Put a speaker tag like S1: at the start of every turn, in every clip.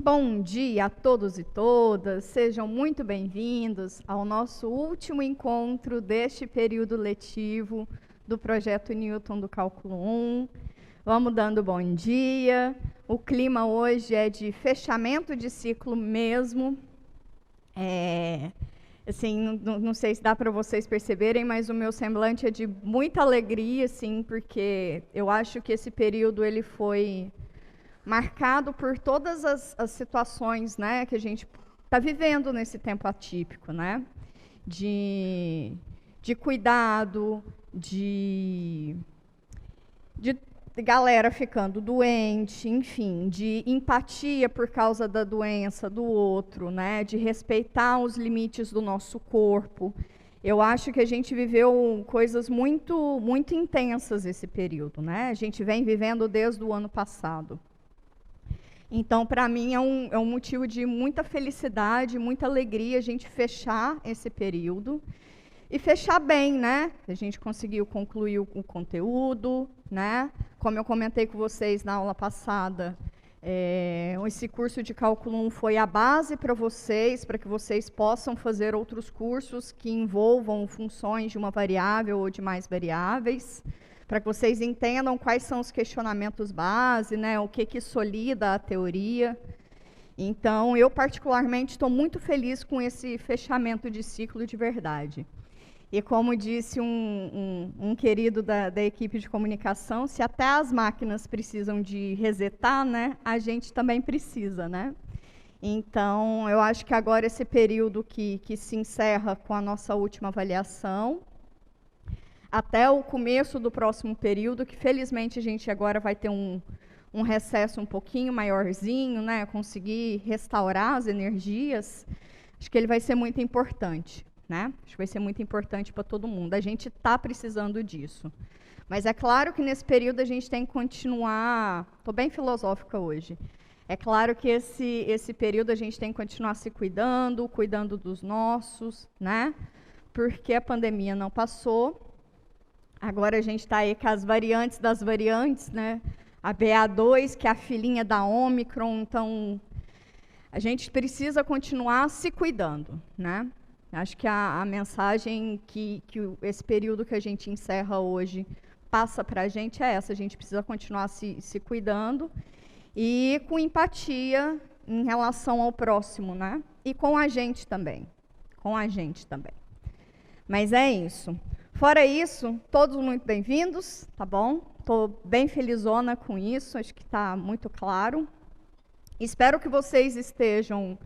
S1: Bom dia a todos e todas, sejam muito bem-vindos ao nosso último encontro deste período letivo do Projeto Newton do Cálculo 1. Vamos dando bom dia. O clima hoje é de fechamento de ciclo mesmo. Assim, não sei se dá para vocês perceberem, mas o meu semblante é de muita alegria, assim, porque eu acho que esse período ele foi marcado por todas as situações, né, que a gente está vivendo nesse tempo atípico, né, de cuidado, de galera ficando doente, enfim, de empatia por causa da doença do outro, né, de respeitar os limites do nosso corpo. Eu acho que a gente viveu coisas muito, muito intensas esse período, né, a gente vem vivendo desde o ano passado. Então, para mim, é um motivo de muita felicidade, muita alegria a gente fechar esse período e fechar bem, né? A gente conseguiu concluir o conteúdo, né? Como eu comentei com vocês na aula passada, esse curso de Cálculo 1 foi a base para que vocês possam fazer outros cursos que envolvam funções de uma variável ou de mais variáveis, para que vocês entendam quais são os questionamentos base, né, o que solida a teoria. Então, eu particularmente estou muito feliz com esse fechamento de ciclo de verdade. E como disse um querido da equipe de comunicação, se até as máquinas precisam de resetar, né, a gente também precisa, né? Então, eu acho que agora esse período que se encerra com a nossa última avaliação, até o começo do próximo período, que felizmente a gente agora vai ter um recesso um pouquinho maiorzinho, né, conseguir restaurar as energias, acho que ele vai ser muito importante, né? Acho que vai ser muito importante para todo mundo. A gente está precisando disso. Mas é claro que nesse período a gente tem que continuar... Estou bem filosófica hoje. É claro que esse período a gente tem que continuar se cuidando dos nossos, né? Porque a pandemia não passou. Agora a gente está aí com as variantes das variantes, né? A BA2, que é a filhinha da Ômicron, então a gente precisa continuar se cuidando, né? Acho que a mensagem que esse período que a gente encerra hoje passa para a gente é essa: a gente precisa continuar se cuidando e com empatia em relação ao próximo, né? E com a gente também, Mas é isso. Fora isso, todos muito bem-vindos, tá bom? Estou bem felizona com isso, acho que está muito claro. Espero que vocês estejam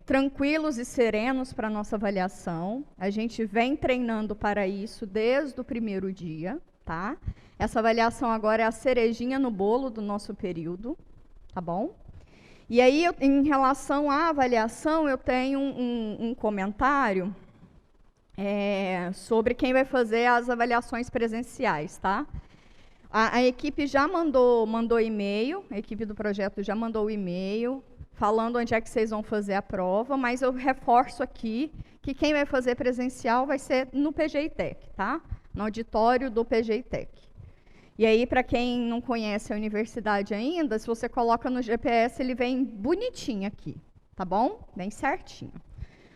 S1: tranquilos e serenos para a nossa avaliação. A gente vem treinando para isso desde o primeiro dia, tá? Essa avaliação agora é a cerejinha no bolo do nosso período, tá bom? E aí, em relação à avaliação, eu tenho um comentário sobre quem vai fazer as avaliações presenciais, tá? A equipe já mandou e-mail, a equipe do projeto já mandou o e-mail, falando onde é que vocês vão fazer a prova, mas eu reforço aqui que quem vai fazer presencial vai ser no PGI-TEC, tá? No auditório do PGI-TEC. E aí, para quem não conhece a universidade ainda, se você coloca no GPS, ele vem bonitinho aqui, tá bom? Bem certinho.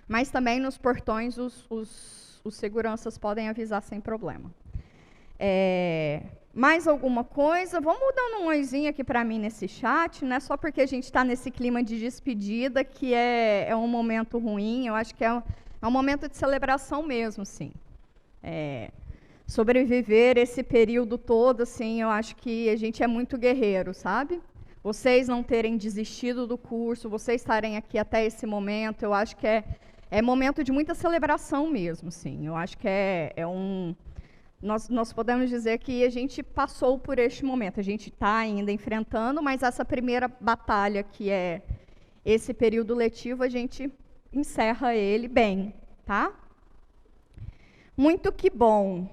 S1: Mas também nos portões os seguranças podem avisar sem problema. Mais alguma coisa? Vamos dar um oizinho aqui para mim nesse chat, não é só porque a gente está nesse clima de despedida que é um momento ruim, eu acho que é um momento de celebração mesmo, sim. Sobreviver esse período todo, assim, eu acho que a gente é muito guerreiro, sabe? Vocês não terem desistido do curso, vocês estarem aqui até esse momento, eu acho que é momento de muita celebração mesmo, sim. Eu acho que nós podemos dizer que a gente passou por este momento, a gente está ainda enfrentando, mas essa primeira batalha, que é esse período letivo, a gente encerra ele bem, tá? Muito que bom.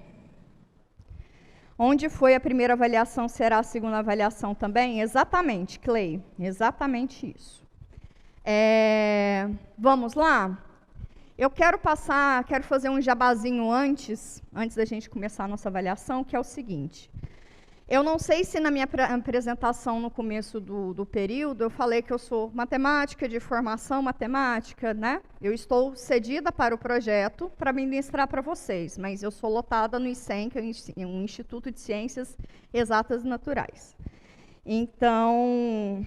S1: Onde foi a primeira avaliação, será a segunda avaliação também? Exatamente, Clay, exatamente isso. Vamos lá? Eu quero fazer um jabazinho antes da gente começar a nossa avaliação, que é o seguinte. Eu não sei se na minha apresentação no começo do período eu falei que eu sou matemática, de formação matemática, né? Eu estou cedida para o projeto para ministrar para vocês, mas eu sou lotada no ICEM, que é um Instituto de Ciências Exatas e Naturais. Então,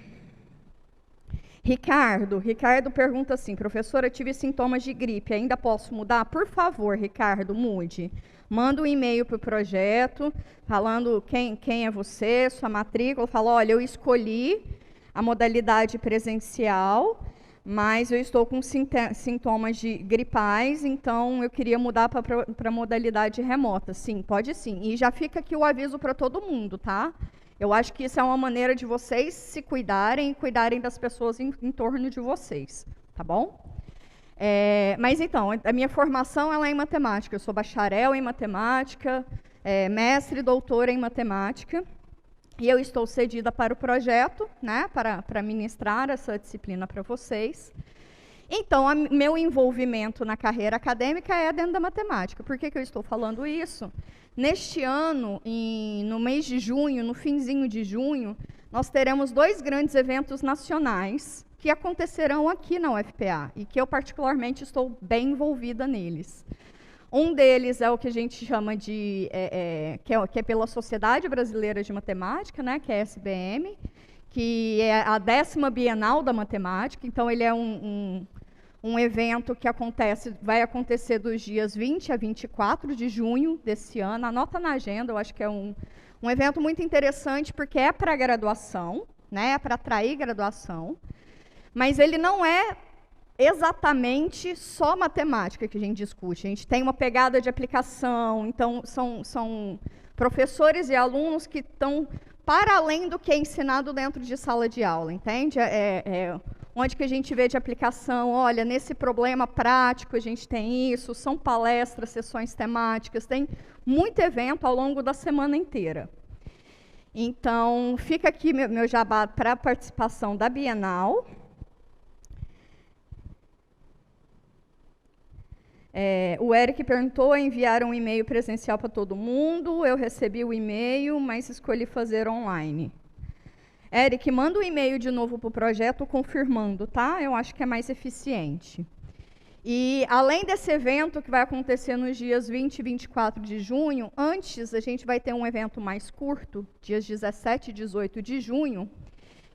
S1: Ricardo pergunta assim, professora, tive sintomas de gripe, ainda posso mudar? Por favor, Ricardo, mude. Manda um e-mail para o projeto, falando quem é você, sua matrícula, fala, olha, eu escolhi a modalidade presencial, mas eu estou com sintomas de gripais, então eu queria mudar para a modalidade remota. Sim, pode sim. E já fica aqui o aviso para todo mundo, tá? Eu acho que isso é uma maneira de vocês se cuidarem e cuidarem das pessoas em torno de vocês, tá bom? Mas então, a minha formação ela é em matemática. Eu sou bacharel em matemática, mestre e doutora em matemática. E eu estou cedida para o projeto, né, para ministrar essa disciplina para vocês. Então, meu envolvimento na carreira acadêmica é dentro da matemática. Por que eu estou falando isso? Neste ano, no mês de junho, no finzinho de junho, nós teremos 2 grandes eventos nacionais que acontecerão aqui na UFPA e que eu particularmente estou bem envolvida neles. Um deles é o que a gente chama de, que é pela Sociedade Brasileira de Matemática, né, que é a SBM, que é a 10ª Bienal da Matemática. Então, ele é um evento que vai acontecer dos dias 20 a 24 de junho desse ano. Anota na agenda, eu acho que é um evento muito interessante, porque é para graduação, né, é para atrair graduação, mas ele não é exatamente só matemática que a gente discute. A gente tem uma pegada de aplicação, então são professores e alunos que estão para além do que é ensinado dentro de sala de aula, entende? Onde que a gente vê de aplicação, olha, nesse problema prático a gente tem isso, são palestras, sessões temáticas, tem muito evento ao longo da semana inteira. Então, fica aqui meu jabá para a participação da Bienal. O Eric perguntou, enviaram um e-mail presencial para todo mundo, eu recebi o e-mail, mas escolhi fazer online. Eric, manda um e-mail de novo para o projeto confirmando, tá? Eu acho que é mais eficiente. E, além desse evento que vai acontecer nos dias 20 e 24 de junho, antes a gente vai ter um evento mais curto, dias 17 e 18 de junho,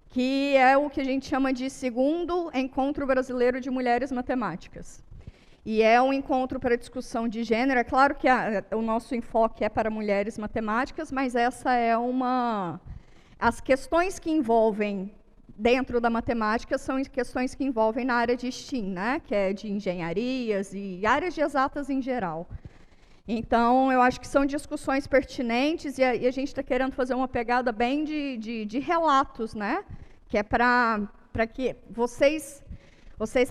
S1: que é o que a gente chama de 2º Encontro Brasileiro de Mulheres Matemáticas. E é um encontro para discussão de gênero. É claro que o nosso enfoque é para mulheres matemáticas, mas essa é as questões que envolvem dentro da matemática são questões que envolvem na área de STEAM, né? Que é de engenharias e áreas de exatas em geral. Então, eu acho que são discussões pertinentes e a gente está querendo fazer uma pegada bem de relatos, né? Que é para que vocês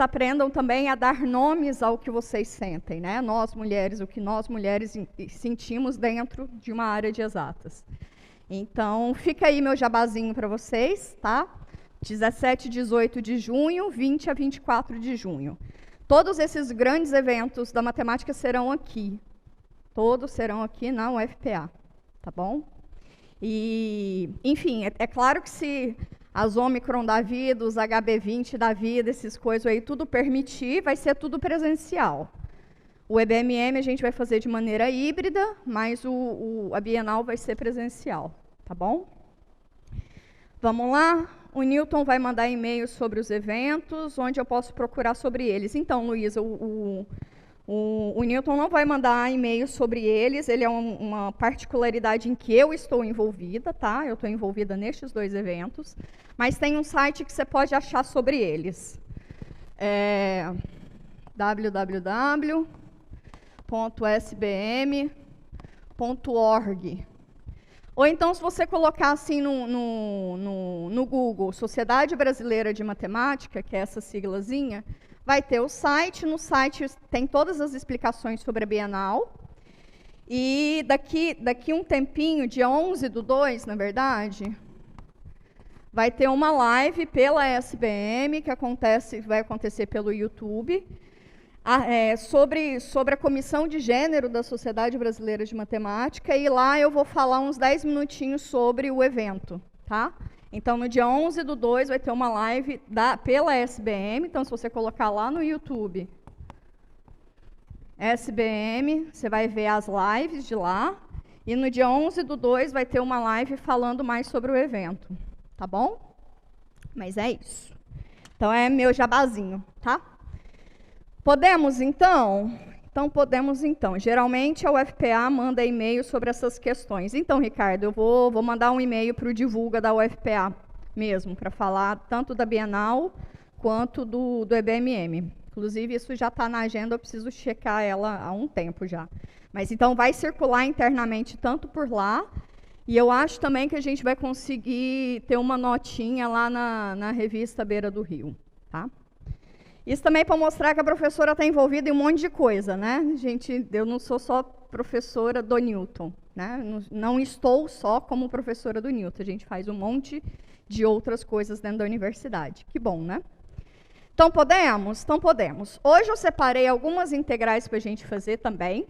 S1: aprendam também a dar nomes ao que vocês sentem, né? Nós, mulheres, o que nós, mulheres, sentimos dentro de uma área de exatas. Então, fica aí meu jabazinho para vocês, tá? 17 e 18 de junho, 20 a 24 de junho. Todos esses grandes eventos da matemática serão aqui. Todos serão aqui na UFPA, tá bom? E, enfim, é claro que se as Ômicron da vida, os HB20 da vida, essas coisas aí, tudo permitir, vai ser tudo presencial. O EBMM a gente vai fazer de maneira híbrida, mas a Bienal vai ser presencial, tá bom? Vamos lá? O Newton vai mandar e-mail sobre os eventos, onde eu posso procurar sobre eles. Então, Luísa, o Newton não vai mandar e-mail sobre eles, ele é uma particularidade em que eu estou envolvida, tá? Eu estou envolvida nestes 2 eventos, mas tem um site que você pode achar sobre eles. www.sbm.org. Ou então, se você colocar assim no Google, Sociedade Brasileira de Matemática, que é essa siglazinha, vai ter o site. No site tem todas as explicações sobre a Bienal. E daqui um tempinho, dia 11/2, na verdade, vai ter uma live pela SBM, que vai acontecer pelo YouTube. sobre a Comissão de Gênero da Sociedade Brasileira de Matemática, e lá eu vou falar uns 10 minutinhos sobre o evento, tá? Então, no dia 11/2 vai ter uma live pela SBM, então se você colocar lá no YouTube, SBM, você vai ver as lives de lá, e no dia 11/2 vai ter uma live falando mais sobre o evento, tá bom? Mas é isso. Então, é meu jabazinho, tá? Podemos, então? Então, podemos, então. Geralmente, a UFPA manda e-mail sobre essas questões. Então, Ricardo, eu vou mandar um e-mail para o Divulga da UFPA mesmo, para falar tanto da Bienal quanto do EBMM. Inclusive, isso já está na agenda, eu preciso checar ela há um tempo já. Mas, então, vai circular internamente tanto por lá, e eu acho também que a gente vai conseguir ter uma notinha lá na revista Beira do Rio, tá? Isso também para mostrar que a professora está envolvida em um monte de coisa, né? Gente, eu não sou só professora do Newton, né? Não estou só como professora do Newton, a gente faz um monte de outras coisas dentro da universidade. Que bom, né? Então, podemos? Então, podemos. Hoje eu separei algumas integrais para a gente fazer também,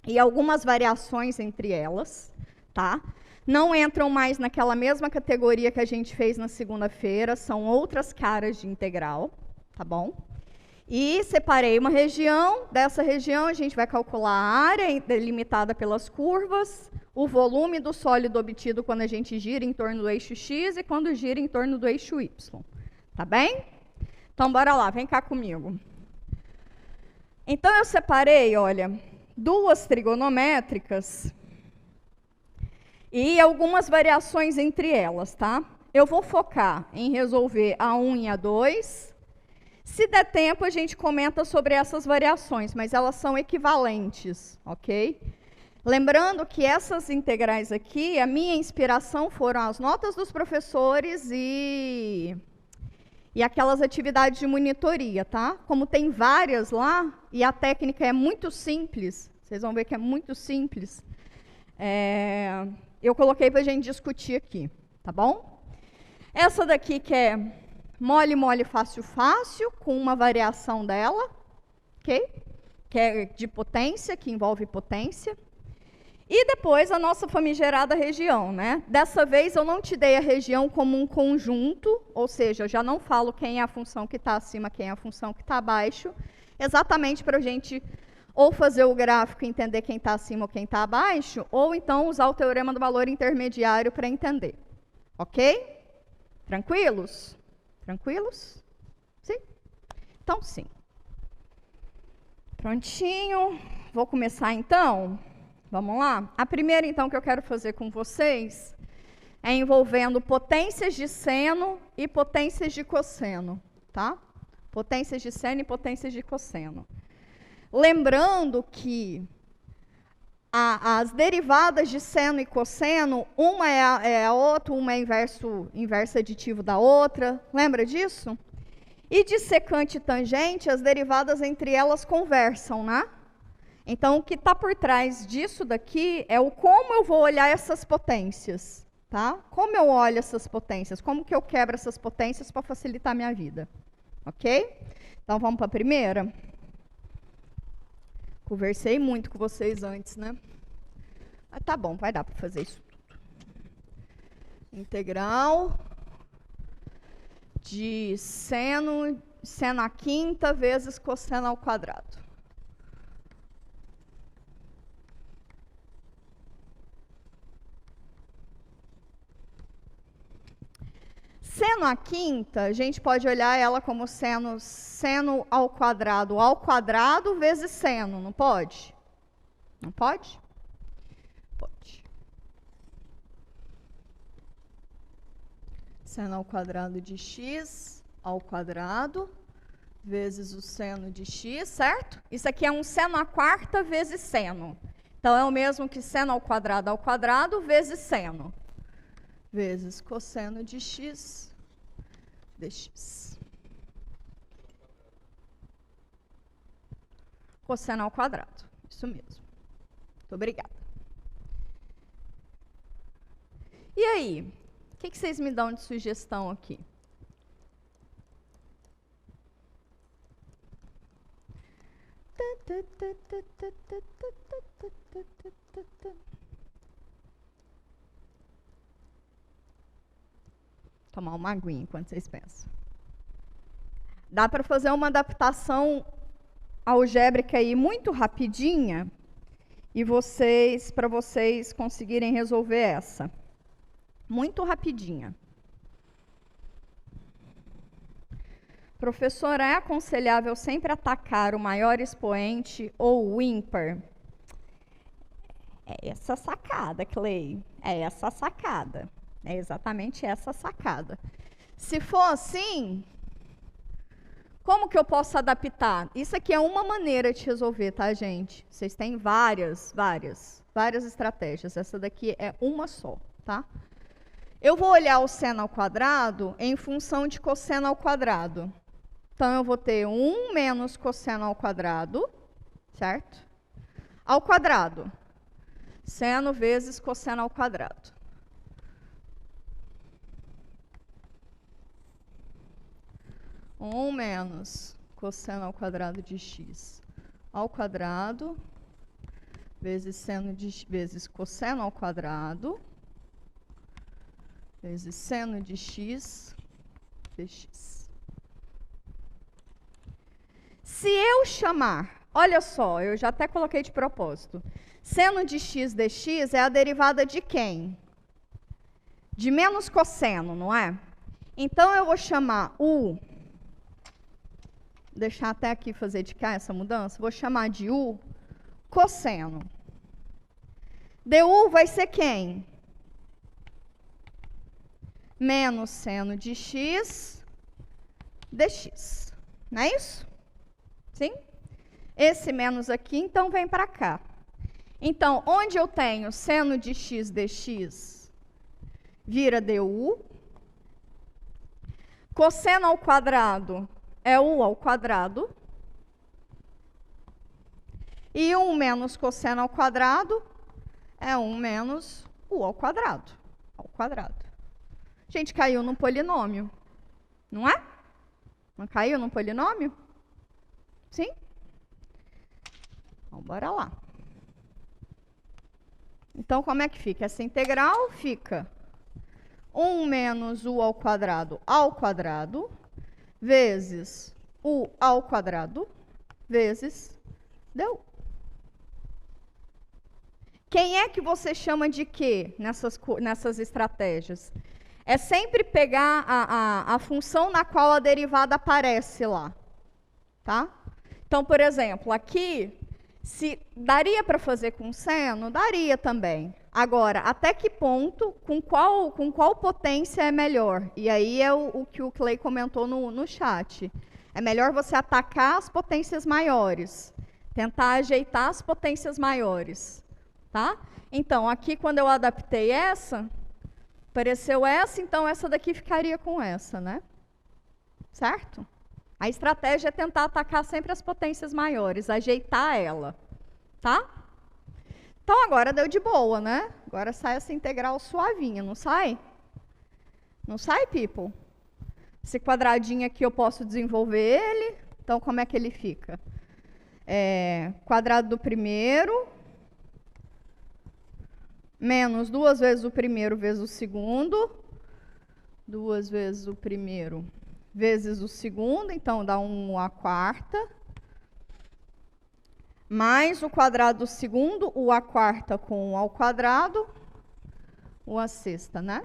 S1: e algumas variações entre elas, tá? Não entram mais naquela mesma categoria que a gente fez na segunda-feira, são outras caras de integral, tá bom? E separei uma região, dessa região a gente vai calcular a área delimitada pelas curvas, o volume do sólido obtido quando a gente gira em torno do eixo X e quando gira em torno do eixo Y, tá bem? Então, bora lá, vem cá comigo. Então, eu separei, olha, duas trigonométricas e algumas variações entre elas, tá? Eu vou focar em resolver a 1 e a 2. Se der tempo, a gente comenta sobre essas variações, mas elas são equivalentes, ok? Lembrando que essas integrais aqui, a minha inspiração foram as notas dos professores e aquelas atividades de monitoria, tá? Como tem várias lá, e a técnica é muito simples, vocês vão ver que é muito simples, eu coloquei para a gente discutir aqui, tá bom? Essa daqui que é mole, mole, fácil, fácil, com uma variação dela, ok? Que é de potência, que envolve potência. E depois a nossa famigerada região, né? Dessa vez eu não te dei a região como um conjunto, ou seja, eu já não falo quem é a função que está acima, quem é a função que está abaixo, exatamente para a gente ou fazer o gráfico e entender quem está acima ou quem está abaixo, ou então usar o teorema do valor intermediário para entender. Ok? Tranquilos? Tranquilos? Sim? Então, sim. Prontinho. Vou começar, então. Vamos lá? A primeira, então, que eu quero fazer com vocês é envolvendo potências de seno e potências de cosseno, tá? Potências de seno e potências de cosseno. Lembrando que as derivadas de seno e cosseno, uma é a outra, uma é inverso aditivo da outra. Lembra disso? E de secante e tangente, as derivadas entre elas conversam, né? Então, o que está por trás disso daqui é o como eu vou olhar essas potências, tá? Como eu olho essas potências, como que eu quebro essas potências para facilitar a minha vida, ok? Então, vamos para a primeira? Conversei muito com vocês antes, né? Mas tá bom, vai dar para fazer isso tudo. Integral de seno à quinta vezes cosseno ao quadrado. Seno à quinta, a gente pode olhar ela como seno ao quadrado vezes seno, não pode? Não pode? Pode. Seno ao quadrado de x ao quadrado vezes o seno de x, certo? Isso aqui é um seno à quarta vezes seno. Então, é o mesmo que seno ao quadrado vezes seno. Vezes cosseno de x dx. Cosseno ao quadrado. Isso mesmo. Muito obrigada. E aí? O que vocês me dão de sugestão aqui? Tomar uma aguinha enquanto vocês pensam. Dá para fazer uma adaptação algébrica aí muito rapidinha e para vocês conseguirem resolver essa. Muito rapidinha. Professor, é aconselhável sempre atacar o maior expoente ou o ímpar? É essa sacada, Clay. É essa sacada. É exatamente essa sacada. Se for assim, como que eu posso adaptar? Isso aqui é uma maneira de resolver, tá, gente? Vocês têm várias estratégias. Essa daqui é uma só, tá? Eu vou olhar o seno ao quadrado em função de cosseno ao quadrado. Então, eu vou ter 1 menos cosseno ao quadrado, certo? Ao quadrado. Seno vezes cosseno ao quadrado. Um menos cosseno ao quadrado de x ao quadrado vezes cosseno ao quadrado vezes seno de x dx. Se eu chamar, olha só, eu já até coloquei de propósito, seno de x dx é a derivada de quem? De menos cosseno, não é? Então, eu vou chamar u, deixar até aqui fazer de cá essa mudança, vou chamar de u cosseno. du vai ser quem? Menos seno de x dx. Não é isso? Sim? Esse menos aqui, então, vem para cá. Então, onde eu tenho seno de x dx, vira du. Cosseno ao quadrado é u ao quadrado. E 1 menos cosseno ao quadrado é 1 menos u ao quadrado. Gente, caiu num polinômio. Não é? Não caiu num polinômio? Sim? Então, bora lá. Então, como é que fica? Essa integral fica 1 menos u ao quadrado vezes u ao quadrado vezes du. Quem é que você chama de quê nessas estratégias? É sempre pegar a função na qual a derivada aparece lá. Tá? Então, por exemplo, aqui, se daria para fazer com seno? Daria também. Agora, até que ponto, com qual potência é melhor? E aí é o que o Clay comentou no chat. É melhor você atacar as potências maiores, tentar ajeitar as potências maiores. Tá? Então, aqui quando eu adaptei essa, apareceu essa, então essa daqui ficaria com essa, né? Certo? A estratégia é tentar atacar sempre as potências maiores, ajeitar ela, tá? Então, agora deu de boa, né? Agora sai essa integral suavinha, não sai? Não sai, people? Esse quadradinho aqui eu posso desenvolver ele. Então, como é que ele fica? Quadrado do primeiro, menos 2 vezes o primeiro vezes o segundo. 2 vezes o primeiro vezes o segundo, então dá 1 à quarta. Mais o quadrado do segundo, o à quarta com o ao quadrado, o à sexta, né?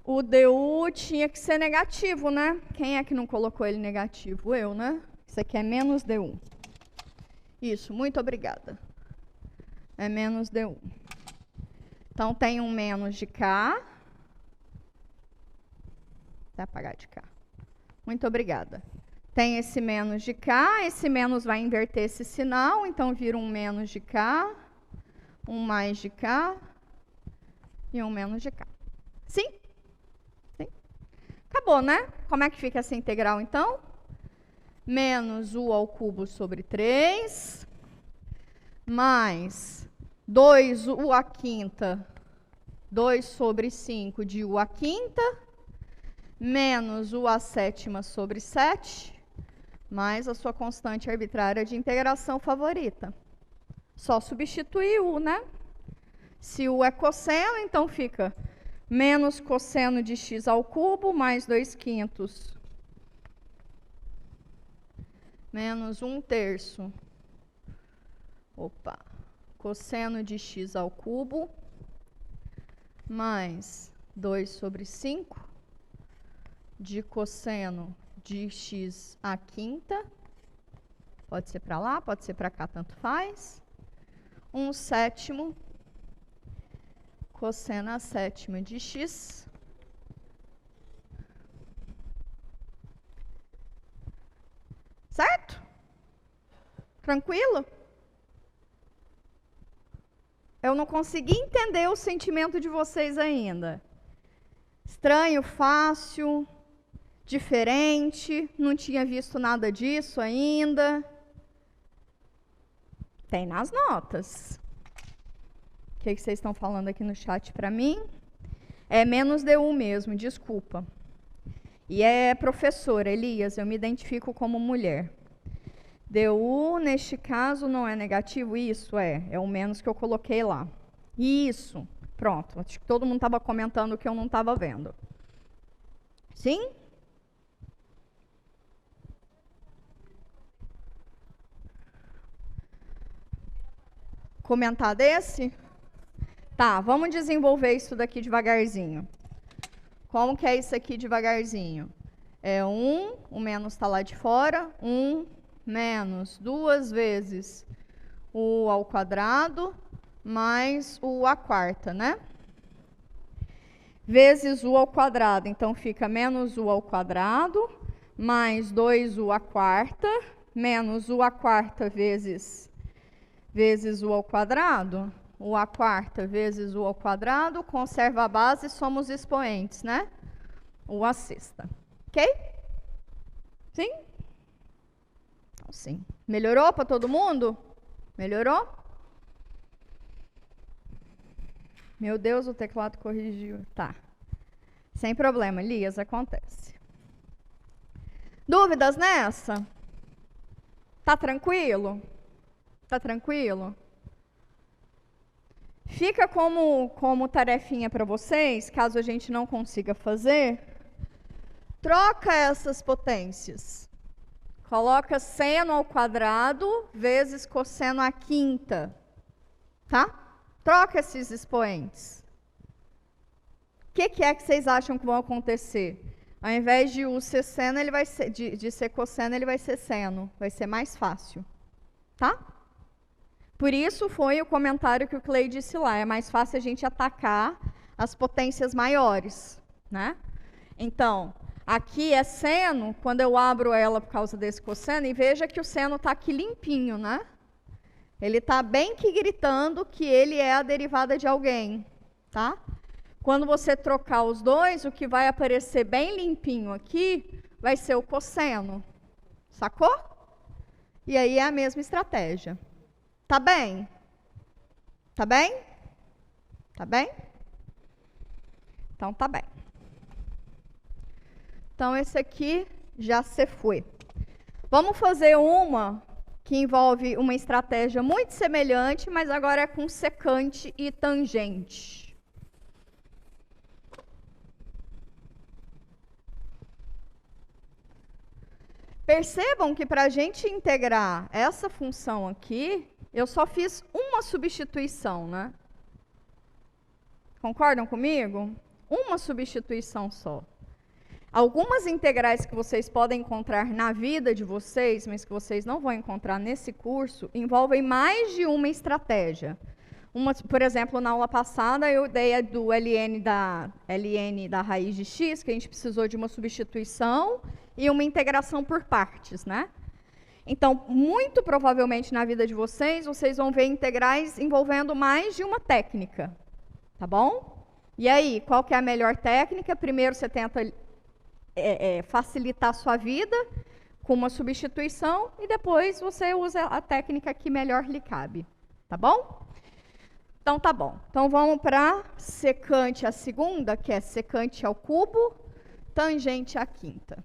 S1: O du tinha que ser negativo, né? Quem é que não colocou ele negativo? Eu, né? Isso aqui é menos du. Isso, muito obrigada. É menos du. Então, tem um menos de cá. Vou apagar de cá. Muito obrigada. Tem esse menos de cá. Esse menos vai inverter esse sinal. Então, vira um menos de cá. Um mais de cá. E um menos de cá. Sim? Sim? Acabou, né? Como é que fica essa integral, então? Menos u ao cubo sobre 3. Mais 2u à quinta, 2 sobre 5 de u à quinta, menos u à sétima sobre 7, mais a sua constante arbitrária de integração favorita. Só substituir u, né? Se u é cosseno, então fica menos cosseno de x ao cubo mais 2/5 menos 1/3. Cosseno de x ao cubo mais 2 sobre 5 de cosseno de x à quinta. Pode ser para lá, pode ser para cá, tanto faz. 1/7 cosseno à sétima de x certo? Tranquilo? Eu não consegui entender o sentimento de vocês ainda. Estranho, fácil, diferente, não tinha visto nada disso ainda. Tem nas notas. O que vocês estão falando aqui no chat para mim? É menos DU mesmo, desculpa. E é professora, Elias, eu me identifico como mulher. DU, neste caso, não é negativo? Isso, é o menos que eu coloquei lá. Isso, pronto. Acho que todo mundo estava comentando o que eu não estava vendo. Sim? Comentar desse? Tá, vamos desenvolver isso daqui devagarzinho. Como que é isso aqui devagarzinho? É 1, o menos está lá de fora, 1 menos 2 vezes u ao quadrado mais u à quarta, né? Vezes u ao quadrado, então fica menos u ao quadrado mais 2u à quarta menos u à quarta vezes u ao quadrado. U à quarta vezes u ao quadrado, conserva a base, somos expoentes, né? U à sexta. Ok? Sim? Então, sim. Melhorou para todo mundo? Melhorou? Meu Deus, o teclado corrigiu. Tá. Sem problema, Elias, acontece. Dúvidas nessa? Tá tranquilo? Tá tranquilo? Fica como tarefinha para vocês, caso a gente não consiga fazer, troca essas potências. Coloca seno ao quadrado vezes cosseno à quinta, tá? Troca esses expoentes. O que é que vocês acham que vão acontecer? Ao invés de u ser seno, ele vai ser, de ser cosseno, ele vai ser seno. Vai ser mais fácil, tá? Por isso foi o comentário que o Clay disse lá. É mais fácil a gente atacar as potências maiores, né? Então, aqui é seno, quando eu abro ela por causa desse cosseno, e veja que o seno está aqui limpinho, né? Ele está bem que gritando que ele é a derivada de alguém, tá? Quando você trocar os dois, o que vai aparecer bem limpinho aqui vai ser o cosseno. Sacou? E aí é a mesma estratégia. Tá bem? Tá bem? Tá bem? Então tá bem. Então esse aqui já se foi. Vamos fazer uma que envolve uma estratégia muito semelhante, mas agora é com secante e tangente. Percebam que para a gente integrar essa função aqui, eu só fiz uma substituição, né? Concordam comigo? Uma substituição só. Algumas integrais que vocês podem encontrar na vida de vocês, mas que vocês não vão encontrar nesse curso, envolvem mais de uma estratégia. Por exemplo, na aula passada eu dei a do ln da raiz de x, que a gente precisou de uma substituição e uma integração por partes, né? Então, muito provavelmente na vida de vocês, vocês vão ver integrais envolvendo mais de uma técnica, tá bom? E aí, qual que é a melhor técnica? Primeiro você tenta facilitar a sua vida com uma substituição e depois você usa a técnica que melhor lhe cabe, tá bom? Então, tá bom. Então, vamos para secante a segunda, que é secante ao cubo tangente à quinta.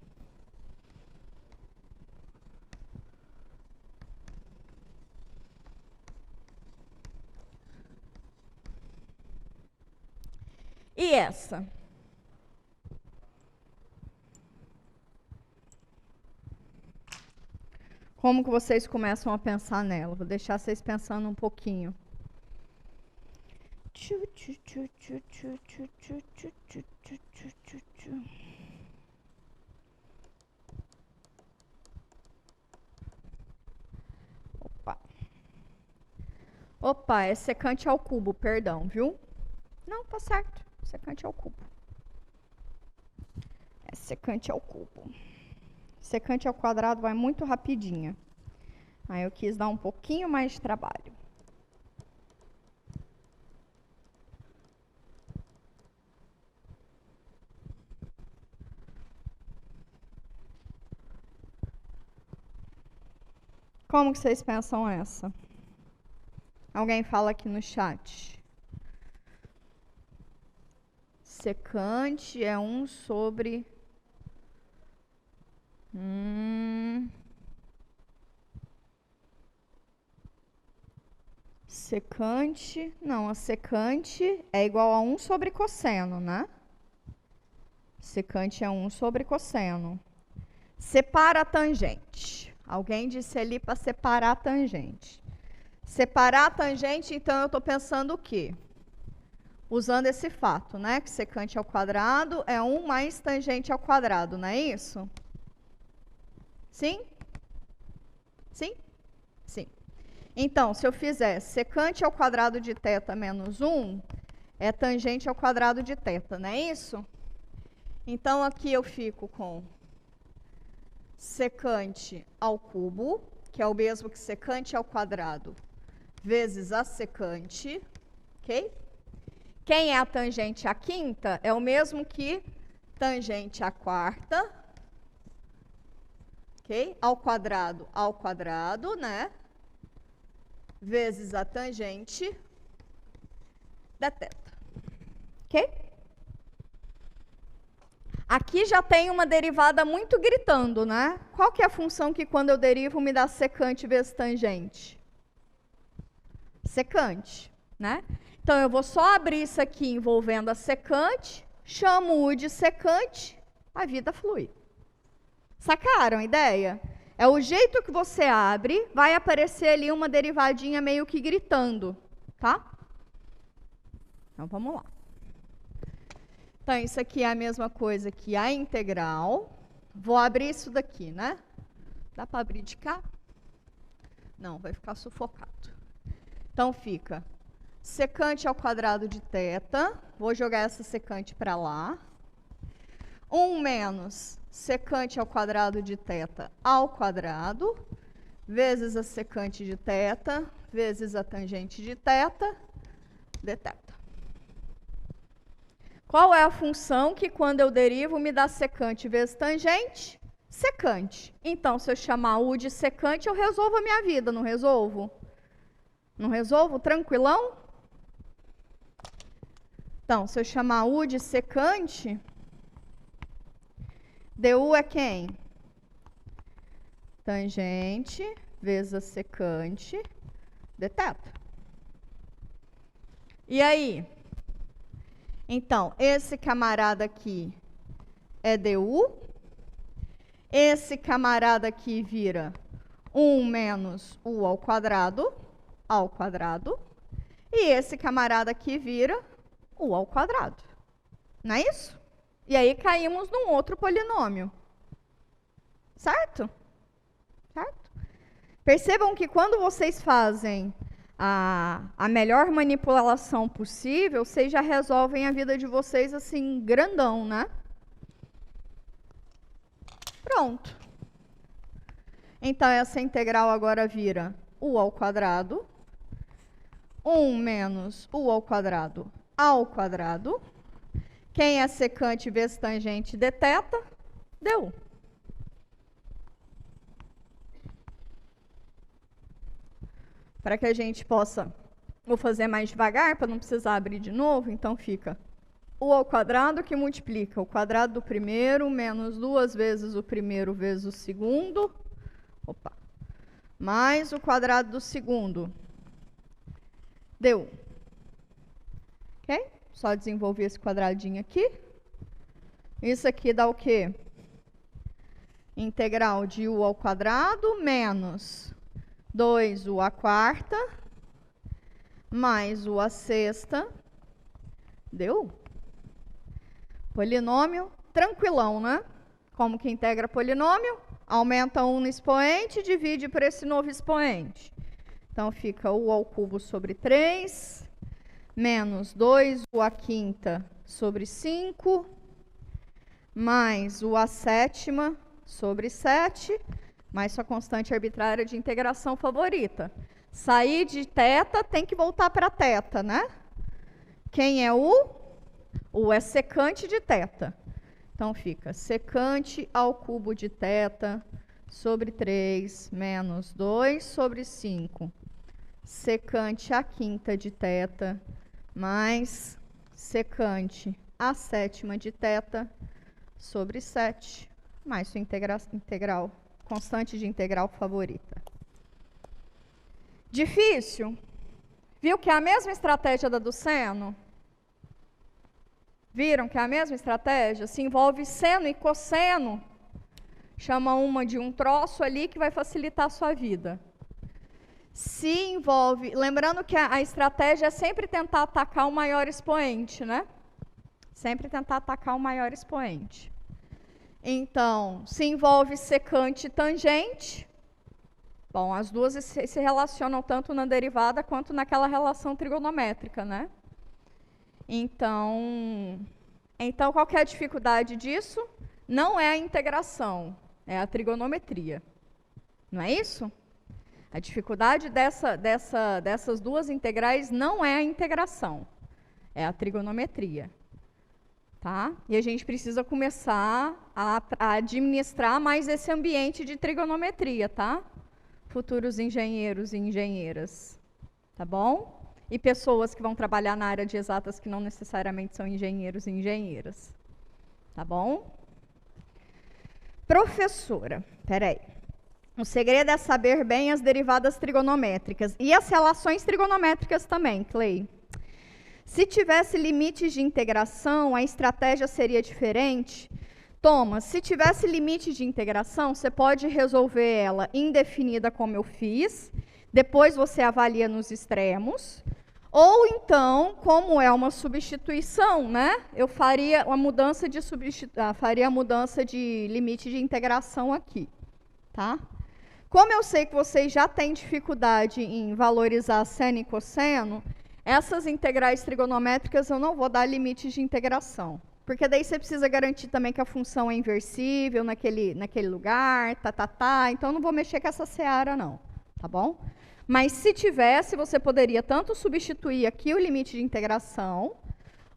S1: E essa? Como que vocês começam a pensar nela? Vou deixar vocês pensando um pouquinho. Opa, é secante ao cubo, perdão, viu? Não, tá certo. Secante ao cubo. É secante ao cubo. Secante ao quadrado vai muito rapidinho. Aí eu quis dar um pouquinho mais de trabalho. Como que vocês pensam essa? Alguém fala aqui no chat. Secante é 1 sobre... Secante... Não, a secante é igual a 1 sobre cosseno, né? Secante é 1 sobre cosseno. Separa a tangente. Alguém disse ali para separar a tangente. Separar a tangente, então eu estou pensando o quê? Usando esse fato, né? Que secante ao quadrado é 1 mais tangente ao quadrado, não é isso? Sim? Sim? Sim. Então, se eu fizer secante ao quadrado de θ menos 1, é tangente ao quadrado de θ, não é isso? Então, aqui eu fico com secante ao cubo, que é o mesmo que secante ao quadrado, vezes a secante, ok? Quem é a tangente à quinta é o mesmo que tangente à quarta, ok? Ao quadrado, né? Vezes a tangente da θ, ok? Aqui já tem uma derivada muito gritando, né? Qual que é a função que quando eu derivo me dá secante vezes tangente? Secante, né? Então, eu vou só abrir isso aqui envolvendo a secante, chamo U de secante, a vida flui. Sacaram a ideia? É o jeito que você abre, vai aparecer ali uma derivadinha meio que gritando, tá? Então, vamos lá. Então, isso aqui é a mesma coisa que a integral. Vou abrir isso daqui, né? Dá para abrir de cá? Não, vai ficar sufocado. Então, fica secante ao quadrado de θ. Vou jogar essa secante para lá. 1 menos secante ao quadrado de θ ao quadrado, vezes a secante de θ, vezes a tangente de θ, dθ. Qual é a função que quando eu derivo me dá secante vezes tangente? Secante. Então, se eu chamar U de secante, eu resolvo a minha vida, não resolvo? Não resolvo? Tranquilão? Então, se eu chamar U de secante, du é quem? Tangente vezes a secante dθ. E aí? Então, esse camarada aqui é du. Esse camarada aqui vira 1 menos U ao quadrado. E esse camarada aqui vira U ao quadrado. Não é isso? E aí caímos num outro polinômio. Certo? Certo? Percebam que quando vocês fazem a melhor manipulação possível, vocês já resolvem a vida de vocês assim, grandão, né? Pronto. Então, essa integral agora vira U ao quadrado. 1 menos U ao quadrado. Quem é secante vezes tangente dθ? Du. Para que a gente possa... Vou fazer mais devagar, para não precisar abrir de novo. Então, fica U ao quadrado que multiplica o quadrado do primeiro menos 2 vezes o primeiro vezes o segundo, mais o quadrado do segundo. Deu. Ok? Só desenvolver esse quadradinho aqui. Isso aqui dá o quê? Integral de U ao quadrado menos 2U à quarta mais U à sexta. Deu? Polinômio tranquilão, né? Como que integra polinômio? Aumenta 1 no expoente e divide por esse novo expoente. Então, fica U ao cubo sobre 3, menos 2U à quinta sobre 5, mais U à sétima sobre 7, mais sua constante arbitrária de integração favorita. Sair de θ tem que voltar para θ, né? Quem é U? U é secante de θ. Então, fica secante ao cubo de θ sobre 3 menos 2 sobre 5. Secante à quinta de θ mais secante à sétima de θ sobre 7, mais sua integral, constante de integral favorita. Difícil? Viu que é a mesma estratégia da do seno? Viram que é a mesma estratégia? Se envolve seno e cosseno, chama uma de um troço ali que vai facilitar a sua vida. Se envolve, lembrando que a estratégia é sempre tentar atacar o maior expoente, né? Sempre tentar atacar o maior expoente. Então, se envolve secante e tangente. Bom, as duas se relacionam tanto na derivada quanto naquela relação trigonométrica, né? Então, qual que é a dificuldade disso? Não é a integração, é a trigonometria. Não é isso? A dificuldade dessas duas integrais não é a integração, é a trigonometria. Tá? E a gente precisa começar a administrar mais esse ambiente de trigonometria, tá? Futuros engenheiros e engenheiras, tá bom? E pessoas que vão trabalhar na área de exatas que não necessariamente são engenheiros e engenheiras, tá bom? Professora, peraí. O segredo é saber bem as derivadas trigonométricas e as relações trigonométricas também, Clay. Se tivesse limites de integração, a estratégia seria diferente? Thomas, se tivesse limite de integração, você pode resolver ela indefinida como eu fiz, depois você avalia nos extremos, ou então, como é uma substituição, né? Eu faria a mudança de limite de integração aqui, tá? Como eu sei que vocês já têm dificuldade em valorizar seno e cosseno, essas integrais trigonométricas eu não vou dar limites de integração. Porque daí você precisa garantir também que a função é inversível naquele lugar, então não vou mexer com essa seara não, tá bom? Mas se tivesse, você poderia tanto substituir aqui o limite de integração,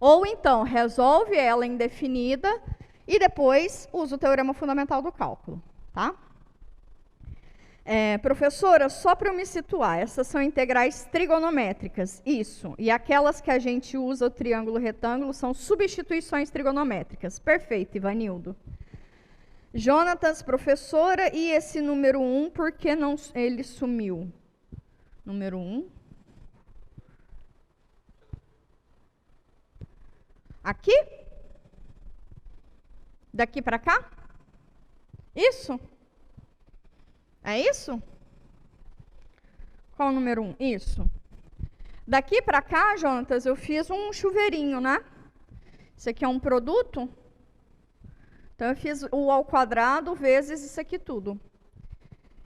S1: ou então resolve ela indefinida e depois usa o teorema fundamental do cálculo, tá? Professora, só para eu me situar, essas são integrais trigonométricas, isso. E aquelas que a gente usa o triângulo retângulo são substituições trigonométricas. Perfeito, Ivanildo. Jonatas, professora, e esse número 1, por que não, ele sumiu? Número 1. Aqui? Daqui para cá? Isso? É isso? Qual o número 1? Isso. Daqui para cá, Jonatas, eu fiz um chuveirinho, né? Isso aqui é um produto. Então, eu fiz U ao quadrado vezes isso aqui tudo.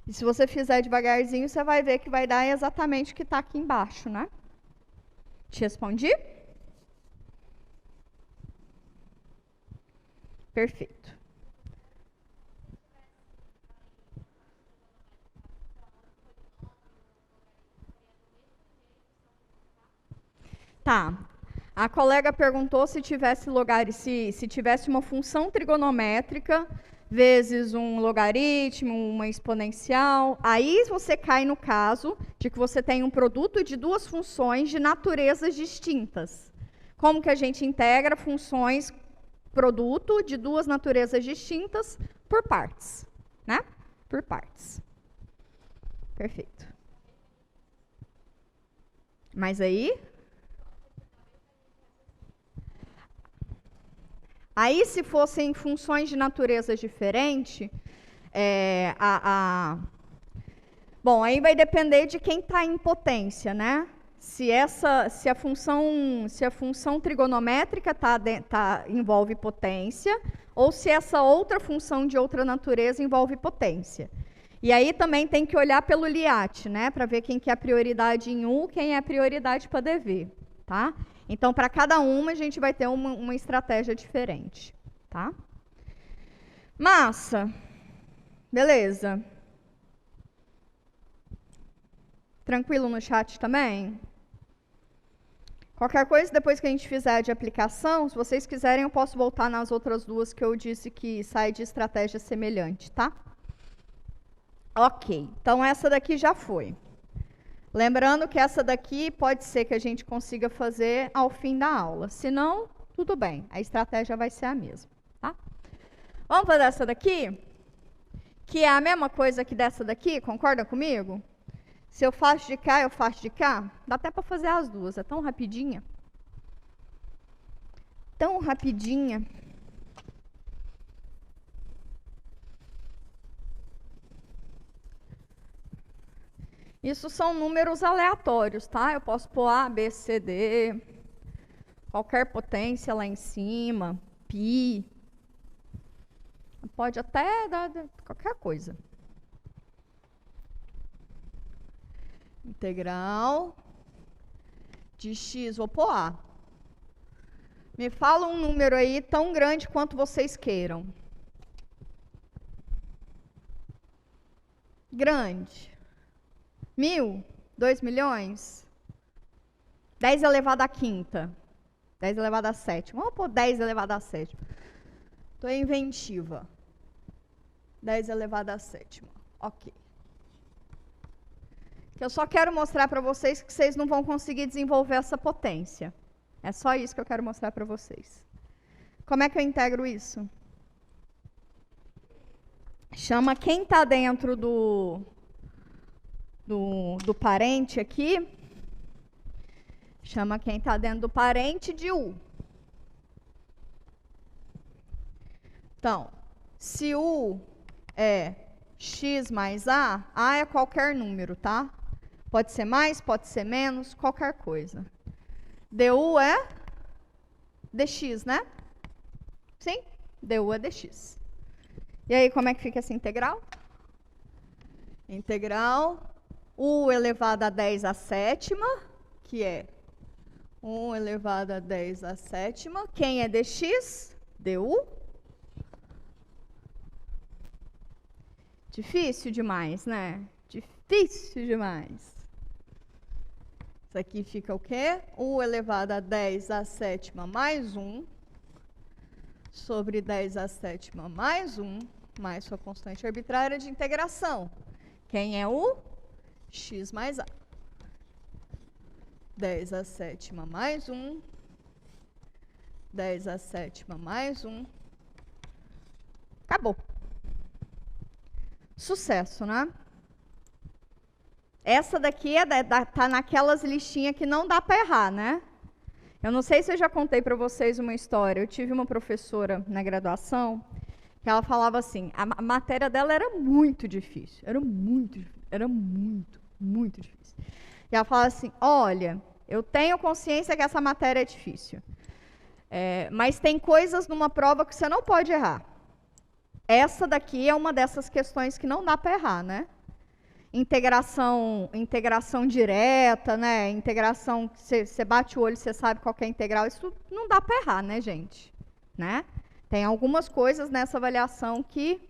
S1: E se você fizer devagarzinho, você vai ver que vai dar exatamente o que está aqui embaixo, né? Te respondi? Perfeito. Tá. A colega perguntou se tivesse se tivesse uma função trigonométrica vezes um logaritmo, uma exponencial. Aí você cai no caso de que você tem um produto de duas funções de naturezas distintas. Como que a gente integra funções produto de duas naturezas distintas por partes, né? Por partes. Perfeito. Mas aí... Aí, se fossem funções de natureza diferente, bom, aí vai depender de quem está em potência, né? Se a função trigonométrica envolve potência, ou se essa outra função de outra natureza envolve potência. E aí também tem que olhar pelo LIAT, né? Para ver quem que é a prioridade em U, quem é a prioridade para DV, tá? Então, para cada uma, a gente vai ter uma estratégia diferente, tá? Massa. Beleza. Tranquilo no chat também? Qualquer coisa, depois que a gente fizer de aplicação, se vocês quiserem, eu posso voltar nas outras duas que eu disse que sai de estratégia semelhante, tá? Ok. Então, essa daqui já foi. Lembrando que essa daqui pode ser que a gente consiga fazer ao fim da aula. Se não, tudo bem. A estratégia vai ser a mesma, tá? Vamos fazer essa daqui? Que é a mesma coisa que dessa daqui, concorda comigo? Se eu faço de cá, eu faço de cá. Dá até para fazer as duas, é tão rapidinha. Tão rapidinha. Isso são números aleatórios, tá? Eu posso pôr A, B, C, D, qualquer potência lá em cima, π. Pode até dar qualquer coisa. Integral de x, vou pôr A. Me fala um número aí tão grande quanto vocês queiram. Grande. 1.000? 2 milhões? 10 elevado à quinta. 10 elevado à sétima. Vamos pôr 10 elevado à sétima. Estou inventiva. 10 elevado à sétima. Ok. Eu só quero mostrar para vocês que vocês não vão conseguir desenvolver essa potência. É só isso que eu quero mostrar para vocês. Como é que eu integro isso? Chama quem está dentro do parente aqui, chama quem está dentro do parente de U. Então, se U é x mais A é qualquer número, tá? Pode ser mais, pode ser menos, qualquer coisa. DU é dx, né? Sim? DU é dx. E aí, como é que fica essa integral? Integral U elevado a 10 à sétima, que é 1 elevado a 10 à sétima. Quem é dx? Du. Difícil demais, né? Difícil demais. Isso aqui fica o quê? U elevado a 10 à sétima mais 1, sobre 10 à sétima mais 1, mais sua constante arbitrária de integração. Quem é o? X mais A. 10 à sétima mais 1, 10 à sétima mais 1. Acabou. Sucesso, né? Essa daqui tá naquelas listinhas que não dá para errar, né? Eu não sei se eu já contei para vocês uma história. Eu tive uma professora na graduação que ela falava assim, a matéria dela era muito difícil. Era muito difícil. E ela falava assim, olha, eu tenho consciência que essa matéria é difícil. Mas tem coisas numa prova que você não pode errar. Essa daqui é uma dessas questões que não dá para errar, né? Integração direta, né? Integração, você bate o olho, você sabe qual que é a integral. Isso não dá para errar, né, gente? Né? Tem algumas coisas nessa avaliação que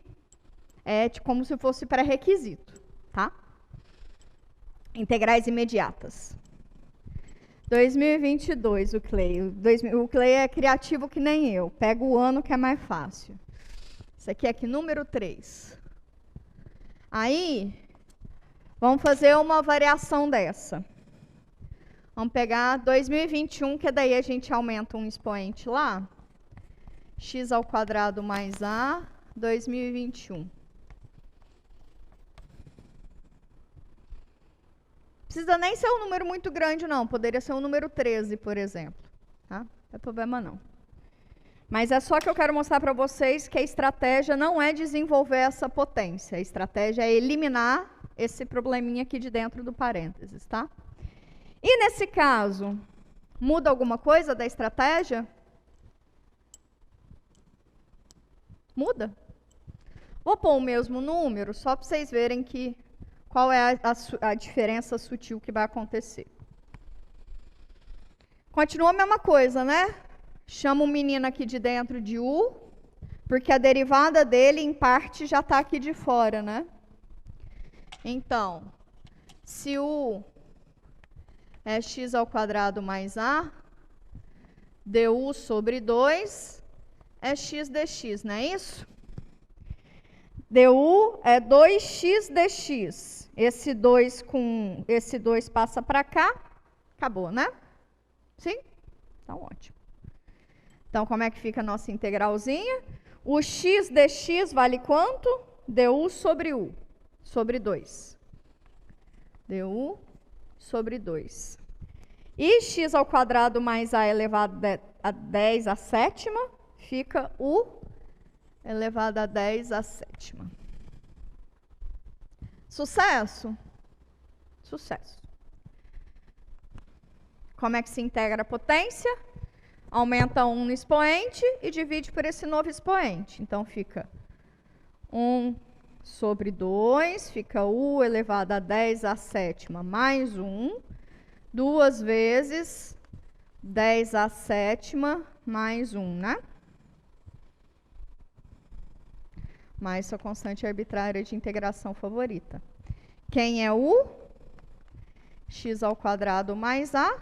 S1: é como se fosse pré-requisito, tá? Integrais imediatas. 2022, o Clay. O Clay é criativo que nem eu. Pega o ano que é mais fácil. Isso aqui é que número 3. Aí, vamos fazer uma variação dessa. Vamos pegar 2021, que daí a gente aumenta um expoente lá. X ao quadrado mais A, 2021. Precisa nem ser um número muito grande, não. Poderia ser um número 13, por exemplo. Tá? Não é problema, não. Mas é só que eu quero mostrar para vocês que a estratégia não é desenvolver essa potência. A estratégia é eliminar esse probleminha aqui de dentro do parênteses, tá? E nesse caso, muda alguma coisa da estratégia? Muda. Vou pôr o mesmo número, só para vocês verem qual é a diferença sutil que vai acontecer. Continua a mesma coisa, né? Chama o menino aqui de dentro de U, porque a derivada dele, em parte, já está aqui de fora, né? Então, se U é x ao quadrado mais A, du sobre 2 é x dx, não é isso? du é 2x dx. Esse 2 com esse 2 passa para cá, acabou, né? Sim? Então, ótimo. Então, como é que fica a nossa integralzinha? O x dx vale quanto? du sobre u, sobre 2. du sobre 2. E x ao quadrado mais a elevado a 10 à sétima, fica u elevado a 10 à sétima. Sucesso? Sucesso. Como é que se integra a potência? Aumenta 1 no expoente e divide por esse novo expoente. Então, fica 1 sobre 2, fica u elevado a 10 à sétima mais 1, 2 vezes 10 à sétima mais 1, né? Mais sua constante arbitrária de integração favorita. Quem é u? X ao quadrado mais a,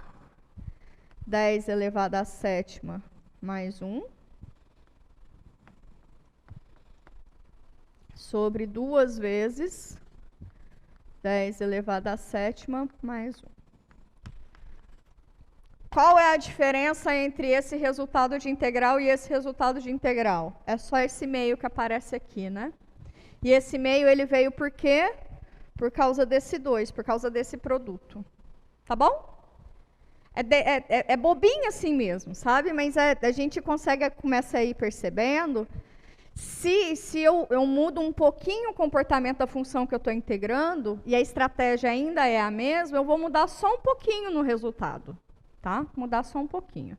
S1: 10 elevado à sétima mais 1, sobre 2 vezes 10 elevado à sétima mais 1. Qual é a diferença entre esse resultado de integral e esse resultado de integral? É só esse meio que aparece aqui, né? E esse meio, ele veio por quê? Por causa desse 2, por causa desse produto. Tá bom? É bobinho assim mesmo, sabe? Mas a gente começa a ir percebendo. Se eu mudo um pouquinho o comportamento da função que eu estou integrando, e a estratégia ainda é a mesma, eu vou mudar só um pouquinho no resultado. Tá? Mudar só um pouquinho.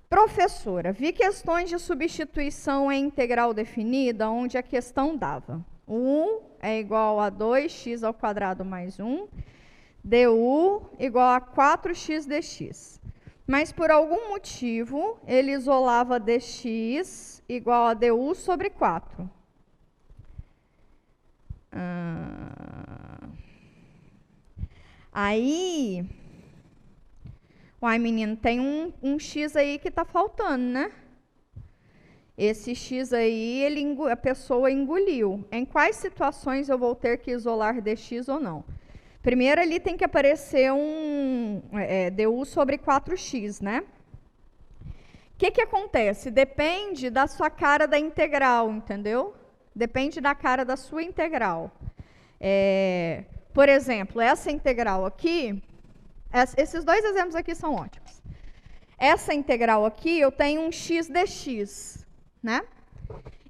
S1: Professora, vi questões de substituição em integral definida, onde a questão dava 1 é igual a 2x ao quadrado mais 1, du igual a 4x dx. Mas por algum motivo, ele isolava dx igual a du sobre 4. Aí... Uai, menino, tem um x aí que está faltando, né? Esse x aí, a pessoa engoliu. Em quais situações eu vou ter que isolar dx ou não? Primeiro, ali tem que aparecer du sobre 4x, né? O que acontece? Depende da sua cara da integral, entendeu? Depende da cara da sua integral. Por exemplo, essa integral aqui... Esses dois exemplos aqui são ótimos. Essa integral aqui, eu tenho um x dx, né?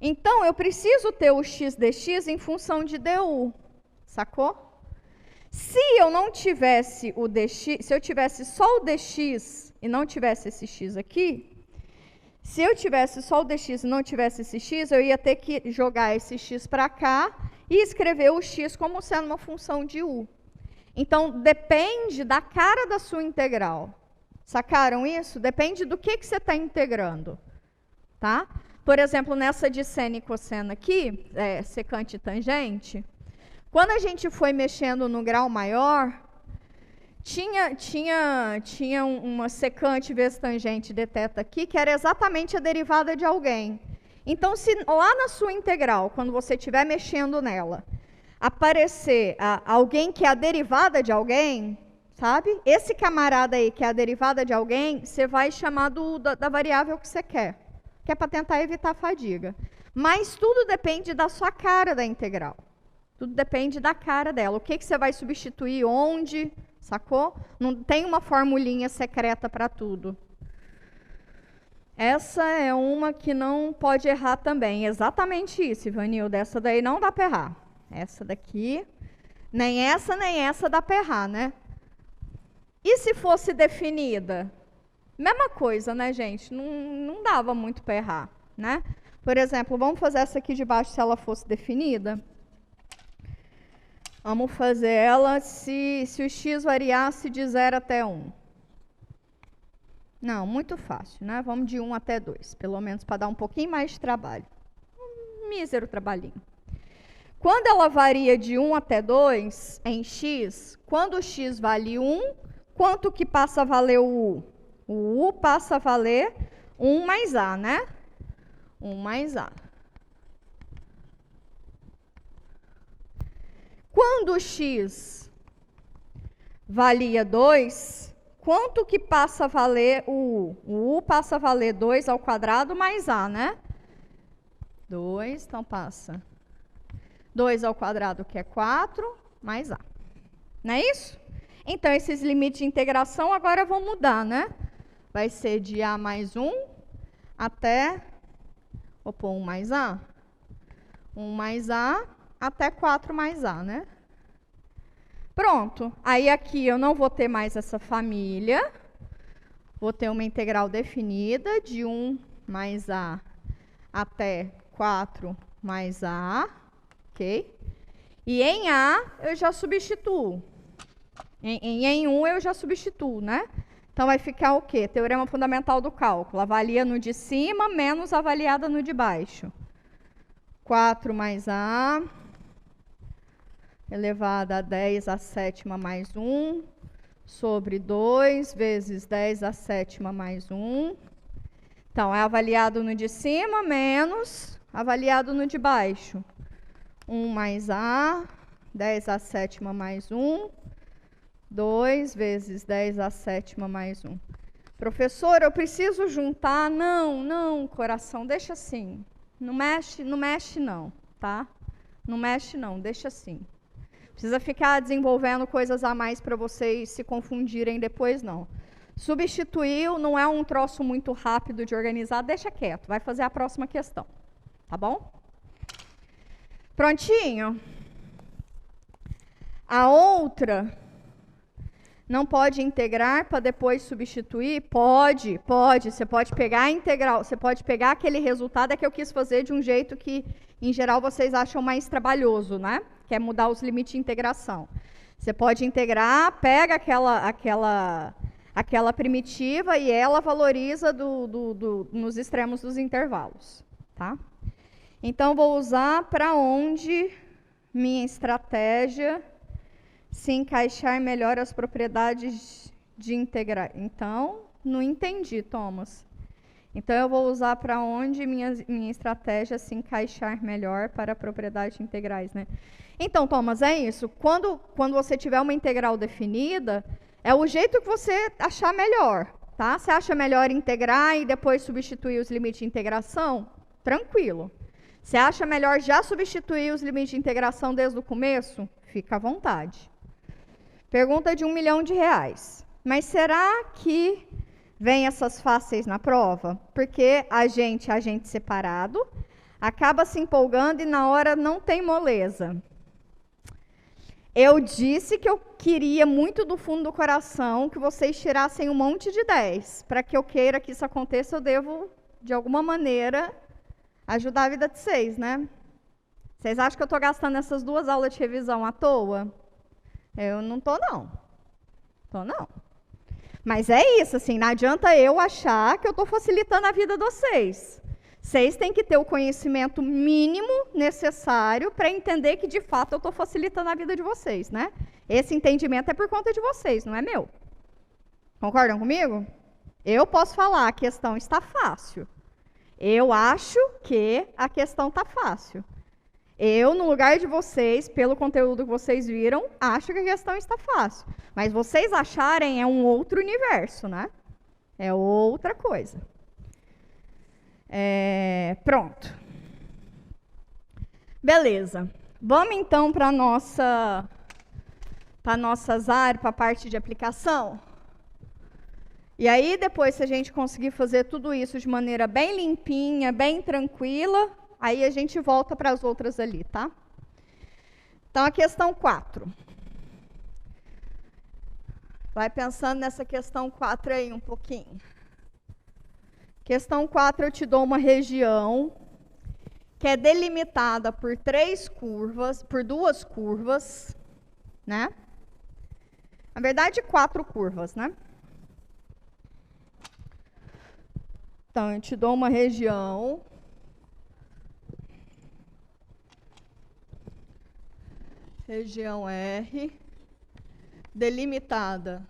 S1: Então, eu preciso ter o x dx em função de du, sacou? Se eu não tivesse o dx, se eu tivesse só o dx e não tivesse esse x aqui, se eu tivesse só o dx e não tivesse esse x, eu ia ter que jogar esse x para cá e escrever o x como sendo uma função de u. Então, depende da cara da sua integral. Sacaram isso? Depende do que você está integrando. Tá? Por exemplo, nessa de seno e cosseno aqui, secante e tangente, quando a gente foi mexendo no grau maior, tinha uma secante vezes tangente de θ aqui, que era exatamente a derivada de alguém. Então, se lá na sua integral, quando você estiver mexendo nela, aparecer alguém que é a derivada de alguém, sabe? Esse camarada aí, que é a derivada de alguém, você vai chamar da variável que você quer, que é para tentar evitar a fadiga. Mas tudo depende da sua cara da integral. Tudo depende da cara dela. O que você vai substituir, onde, sacou? Não tem uma formulinha secreta para tudo. Essa é uma que não pode errar também. Exatamente isso, Ivanilda. Essa daí não dá para errar. Essa daqui, nem essa dá para errar, né? E se fosse definida? Mesma coisa, né, gente? Não dava muito para errar, né? Por exemplo, vamos fazer essa aqui de baixo se ela fosse definida. Vamos fazer ela se o x variasse de 0 até 1. Não, muito fácil, né? Vamos de 1 até 2, pelo menos para dar um pouquinho mais de trabalho. Um mísero trabalhinho. Quando ela varia de 1 até 2 em x, quando o x vale 1, quanto que passa a valer o u? O u passa a valer 1 mais a, né? 1 mais a. Quando o x valia 2, quanto que passa a valer o u? O u passa a valer 2 ao quadrado mais a, né? 2, então passa 2 ao quadrado, que é 4, mais a. Não é isso? Então, esses limites de integração agora vão mudar, né? Vai ser de a mais 1 até... Vou pôr 1 mais a. 1 mais a até 4 mais a, né? Pronto. Aí aqui eu não vou ter mais essa família. Vou ter uma integral definida de 1 mais a até 4 mais a. Ok? E em a eu já substituo. Em 1 eu já substituo, né? Então vai ficar o quê? Teorema fundamental do cálculo. Avalia no de cima menos avaliada no de baixo. 4 mais a elevado a 10 à sétima mais 1 sobre 2 vezes 10 à sétima mais 1. Então, é avaliado no de cima menos avaliado no de baixo. 1 mais a, 10 à sétima mais 1, 2 vezes 10 à sétima mais 1. Professor, eu preciso juntar? Não, coração, deixa assim. Não mexe não, tá? Não mexe não, deixa assim. Precisa ficar desenvolvendo coisas a mais para vocês se confundirem depois, não. Substituiu, não é um troço muito rápido de organizar, deixa quieto, vai fazer a próxima questão, tá bom? Prontinho? A outra, não pode integrar para depois substituir? Pode, você pode pegar a integral, você pode pegar aquele resultado, é que eu quis fazer de um jeito que, em geral, vocês acham mais trabalhoso, né? Que é mudar os limites de integração. Você pode integrar, pega aquela primitiva e ela valoriza nos extremos dos intervalos, tá? Então, vou usar para onde minha estratégia se encaixar melhor as propriedades de integrar. Então, não entendi, Thomas. Então, eu vou usar para onde minha estratégia se encaixar melhor para a propriedade de integrais, né? Então, Thomas, é isso. Quando você tiver uma integral definida, é o jeito que você achar melhor, tá? Você acha melhor integrar e depois substituir os limites de integração? Tranquilo. Você acha melhor já substituir os limites de integração desde o começo? Fica à vontade. Pergunta de R$1 milhão. Mas será que vem essas fáceis na prova? Porque a gente separado, acaba se empolgando e na hora não tem moleza. Eu disse que eu queria muito do fundo do coração que vocês tirassem um monte de 10. Para que eu queira que isso aconteça, eu devo, de alguma maneira, ajudar a vida de vocês, né? Vocês acham que eu estou gastando essas 2 aulas de revisão à toa? Eu não estou, não. Estou, não. Mas é isso, assim, não adianta eu achar que eu estou facilitando a vida de vocês. Vocês têm que ter o conhecimento mínimo necessário para entender que, de fato, eu estou facilitando a vida de vocês, né? Esse entendimento é por conta de vocês, não é meu. Concordam comigo? Eu posso falar, a questão está fácil. Eu acho que a questão está fácil. Eu, no lugar de vocês, pelo conteúdo que vocês viram, acho que a questão está fácil. Mas vocês acharem é um outro universo, né? É outra coisa. Pronto. Beleza. Vamos então para nossas áreas, para a parte de aplicação. E aí, depois, se a gente conseguir fazer tudo isso de maneira bem limpinha, bem tranquila, aí a gente volta para as outras ali, tá? Então, a questão 4. Vai pensando nessa questão 4 aí um pouquinho. Questão 4, eu te dou uma região que é delimitada por 3 curvas, por 2 curvas, né? Na verdade, 4 curvas, né? Então, eu te dou uma região R, delimitada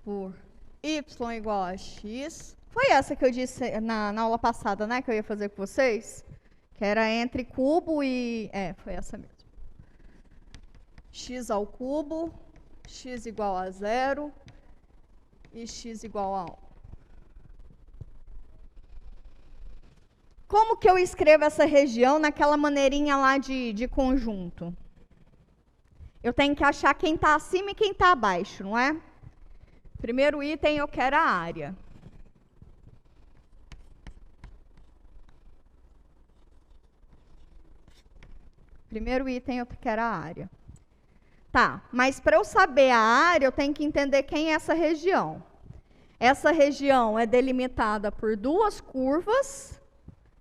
S1: por y igual a x. Foi essa que eu disse na aula passada, né? Que eu ia fazer com vocês. Que era entre cubo e... foi essa mesmo. X ao cubo, x igual a 0 e x igual a 1. Como que eu escrevo essa região naquela maneirinha lá de conjunto? Eu tenho que achar quem está acima e quem está abaixo, não é? Primeiro item, eu quero a área. Primeiro item, eu quero a área. Tá, mas para eu saber a área, eu tenho que entender quem é essa região. Essa região é delimitada por 2 curvas,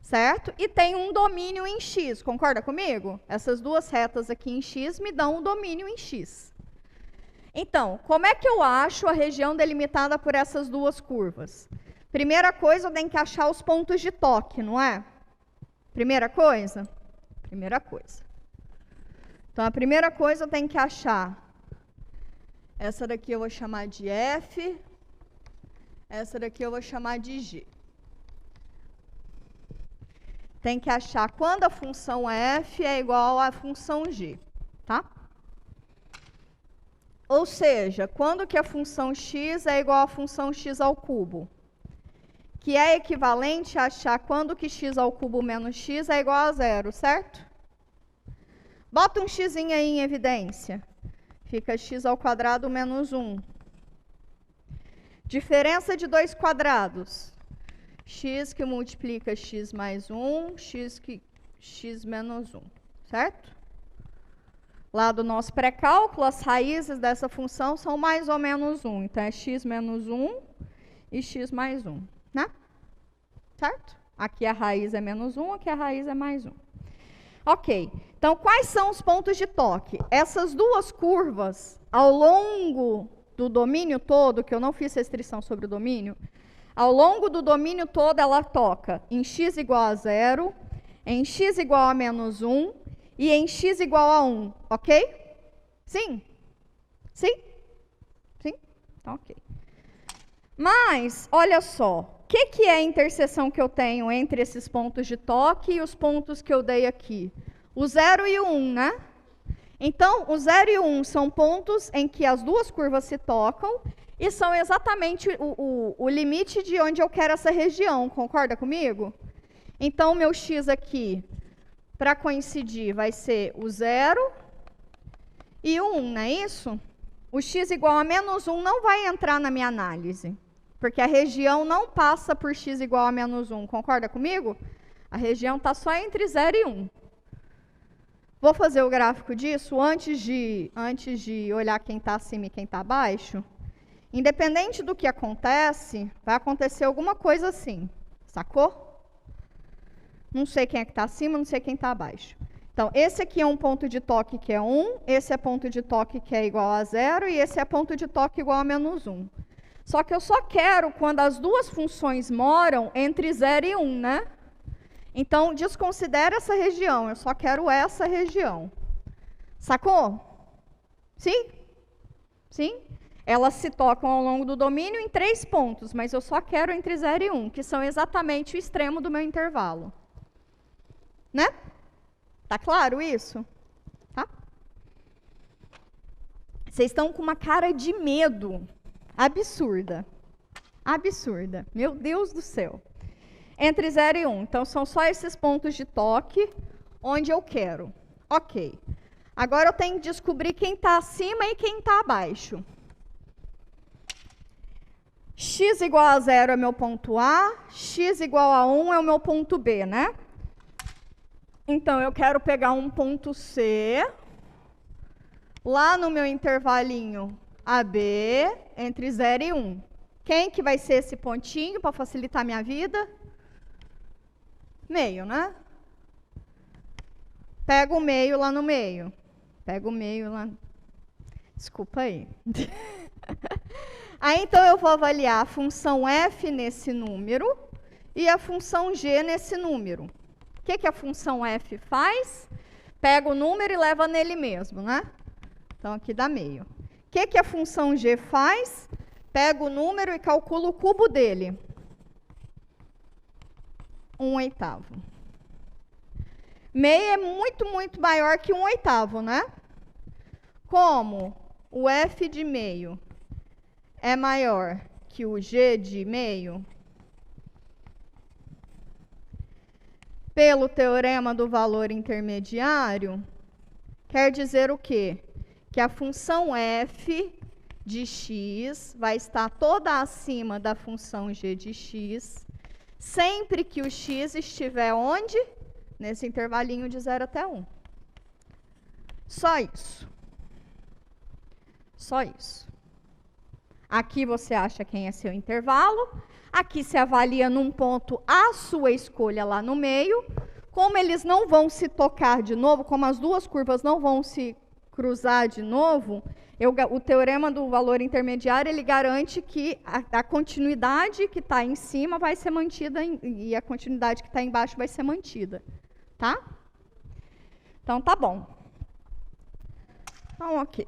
S1: certo? E tem um domínio em x, concorda comigo? Essas 2 retas aqui em x me dão um domínio em x. Então, como é que eu acho a região delimitada por essas 2 curvas? Primeira coisa, eu tenho que achar os pontos de toque, não é? Primeira coisa? Primeira coisa. Então, a primeira coisa eu tenho que achar. Essa daqui eu vou chamar de F. Essa daqui eu vou chamar de G. Tem que achar quando a função F é igual à função G, tá? Ou seja, quando que a função x é igual à função x ao cubo? Que é equivalente a achar quando que x ao cubo menos x é igual a 0, certo? Bota um x aí em evidência. Fica x ao quadrado menos 1. Diferença de 2 quadrados. X que multiplica x mais 1, x menos 1, certo? Lá do nosso pré-cálculo, as raízes dessa função são mais ou menos 1. Então, é x menos 1 e x mais 1, né? Certo? Aqui a raiz é menos 1, aqui a raiz é mais 1. Ok. Então, quais são os pontos de toque? Essas 2 curvas, ao longo do domínio todo, que eu não fiz restrição sobre o domínio, ao longo do domínio todo, ela toca em x igual a 0, em x igual a menos 1, e em x igual a 1, ok? Sim? Sim? Sim? Então, ok. Mas, olha só, o que é a interseção que eu tenho entre esses pontos de toque e os pontos que eu dei aqui? O 0 e o 1, né? Então, o 0 e o 1 são pontos em que as 2 curvas se tocam e são exatamente o limite de onde eu quero essa região, concorda comigo? Então, o meu x aqui, para coincidir, vai ser o 0 e o 1, não é isso? O x igual a menos 1 não vai entrar na minha análise, porque a região não passa por x igual a menos 1, concorda comigo? A região está só entre 0 e 1. Vou fazer o gráfico disso antes de olhar quem está acima e quem está abaixo. Independente do que acontece, vai acontecer alguma coisa assim, sacou? Não sei quem é que está acima, não sei quem está abaixo. Então, esse aqui é um ponto de toque que é 1, esse é ponto de toque que é igual a 0, e esse é ponto de toque igual a menos 1. Só que eu só quero quando as 2 funções moram entre 0 e 1, né? Então, desconsidera essa região, eu só quero essa região. Sacou? Sim? Sim? elas se tocam ao longo do domínio em 3 pontos, mas eu só quero entre 0 e 1, que são exatamente o extremo do meu intervalo. Né? Tá claro isso? Tá? Vocês estão com uma cara de medo absurda. Absurda. Meu Deus do céu. Entre 0 e 1. Então, são só esses pontos de toque onde eu quero. Ok. Agora eu tenho que descobrir quem está acima e quem está abaixo. X igual a 0 é meu ponto A, x igual a 1 é o meu ponto B, né? Então, eu quero pegar um ponto C, lá no meu intervalinho AB, entre 0 e 1. Quem que vai ser esse pontinho para facilitar a minha vida? Meio, né? Pega o meio lá no meio. Pega o meio lá. Desculpa aí. Aí, então, eu vou avaliar a função f nesse número e a função g nesse número. O que a função f faz? Pega o número e leva nele mesmo, né? Então, aqui dá meio. O que a função g faz? Pega o número e calcula o cubo dele. 1/8. Meio é muito, muito maior que 1/8, né? Como o f de meio é maior que o g de meio, pelo teorema do valor intermediário, quer dizer o quê? Que a função f de x vai estar toda acima da função g de x, sempre que o x estiver onde? Nesse intervalinho de 0 até 1. Só isso. Só isso. Aqui você acha quem é seu intervalo. Aqui se avalia num ponto a sua escolha lá no meio. Como eles não vão se tocar de novo, como as duas curvas não vão se cruzar de novo, o teorema do valor intermediário, ele garante que a continuidade que está em cima vai ser mantida e a continuidade que está embaixo vai ser mantida. Tá? Então, tá bom. Então, ok.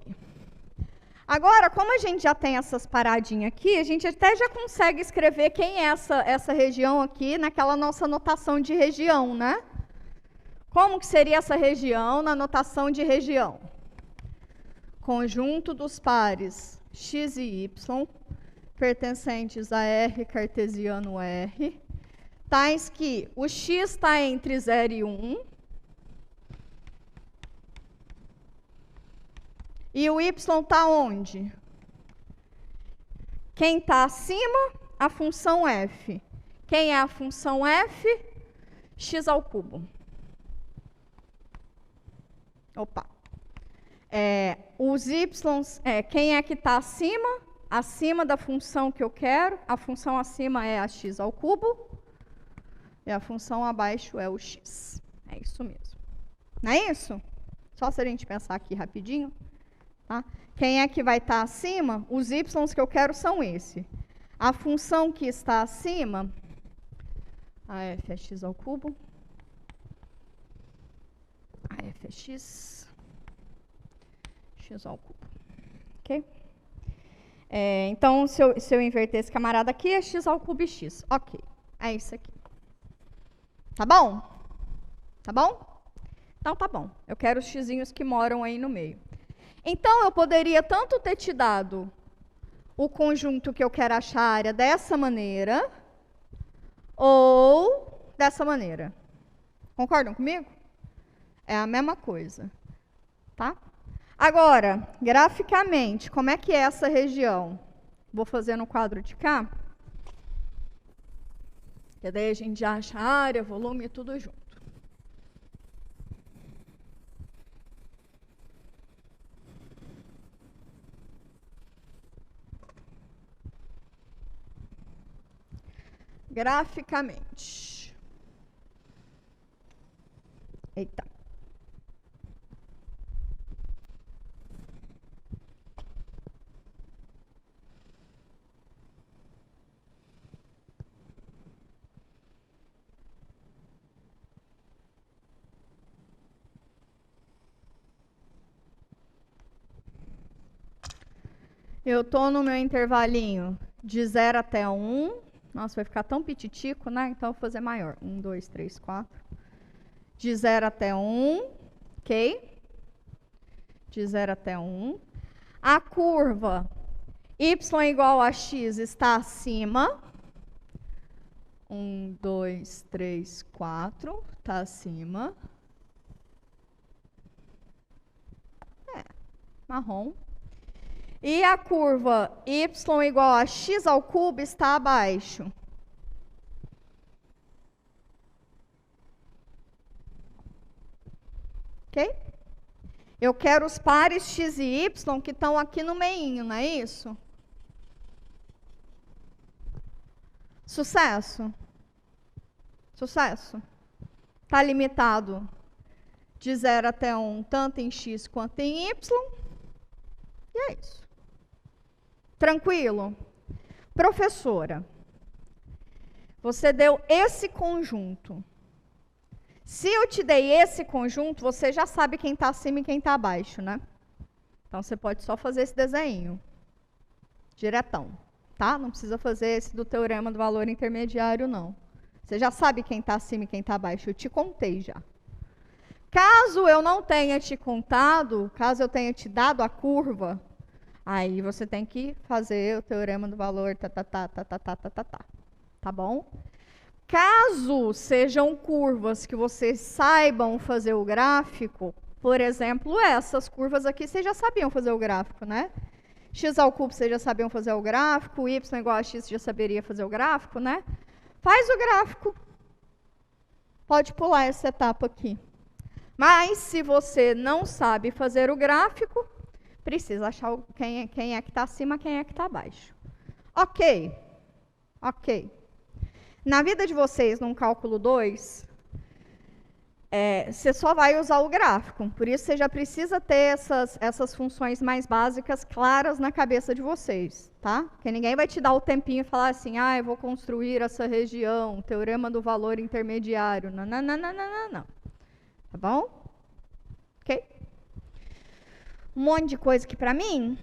S1: Agora, como a gente já tem essas paradinhas aqui, a gente até já consegue escrever quem é essa região aqui naquela nossa notação de região, né? Como que seria essa região na notação de região? Conjunto dos pares x e y, pertencentes a R cartesiano R, tais que o x está entre 0 e 1, e o y está onde? Quem está acima? A função f. Quem é a função f? X ao cubo. Opa. Os y, quem é que está acima? Acima da função que eu quero. A função acima é a x ao cubo. E a função abaixo é o x. É isso mesmo. Não é isso? Só se a gente pensar aqui rapidinho. Tá? Quem é que vai estar acima? Os y que eu quero são esse. A função que está acima, a f é x ao cubo. A f é x ao cubo. Ok? Então, se eu inverter esse camarada aqui, é x ao cubo e x. Ok. É isso aqui. Tá bom? Tá bom? Então, tá bom. Eu quero os xizinhos que moram aí no meio. Então, eu poderia tanto ter te dado o conjunto que eu quero achar a área dessa maneira, ou dessa maneira. Concordam comigo? É a mesma coisa. Tá? Agora, graficamente, como é que é essa região? Vou fazer no quadro de cá. Que daí a gente já acha a área, volume e tudo junto. Graficamente. Eita. Eu estou no meu intervalinho de 0 até 1. Nossa, vai ficar tão pititico, né? Então, eu vou fazer maior. 1, 2, 3, 4. De 0 até 1, ok? De 0 até 1. A curva y igual a x está acima. 1, 2, 3, 4. Está acima. Marrom. E a curva y igual a x ao cubo está abaixo. Ok? Eu quero os pares x e y que estão aqui no meinho, não é isso? Sucesso? Sucesso. Está limitado de 0 até 1, tanto em x quanto em y. E é isso. Tranquilo? Professora, você deu esse conjunto. Se eu te dei esse conjunto, você já sabe quem está acima e quem está abaixo, né? Então, você pode só fazer esse desenho. Diretão, tá? Não precisa fazer esse do teorema do valor intermediário, não. Você já sabe quem está acima e quem está abaixo. Eu te contei já. Caso eu não tenha te contado, caso eu tenha te dado a curva, aí você tem que fazer o teorema do valor, tá bom? Caso sejam curvas que vocês saibam fazer o gráfico, por exemplo, essas curvas aqui, vocês já sabiam fazer o gráfico, né? X ao cubo, vocês já sabiam fazer o gráfico, y igual a x, você já saberia fazer o gráfico, né? Faz o gráfico. Pode pular essa etapa aqui. Mas, se você não sabe fazer o gráfico, precisa achar quem é que está acima, quem é que está abaixo. Ok. Ok. Na vida de vocês, num cálculo 2, você só vai usar o gráfico. Por isso, você já precisa ter essas funções mais básicas claras na cabeça de vocês, tá? Porque ninguém vai te dar o tempinho e falar assim, eu vou construir essa região, teorema do valor intermediário. Não, não, não, não, não, não. Tá bom? Ok? Um monte de coisa aqui pra mim.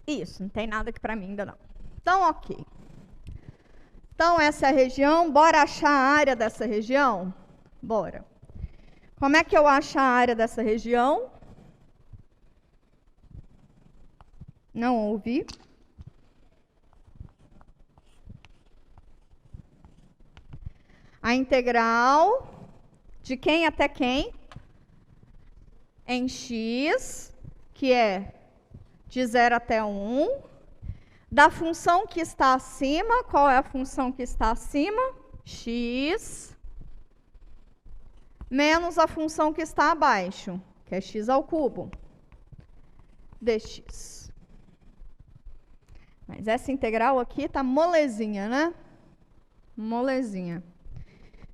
S1: Isso, não tem nada aqui pra mim ainda não. Então, ok. Então, essa é a região. Bora achar a área dessa região? Bora. Como é que eu acho a área dessa região? Não ouvi. A integral de quem até quem? Em x, que é de 0 até 1. Da função que está acima, qual é a função que está acima? X. Menos a função que está abaixo, que é x ao cubo. Dx. Mas essa integral aqui está molezinha, né? Molezinha.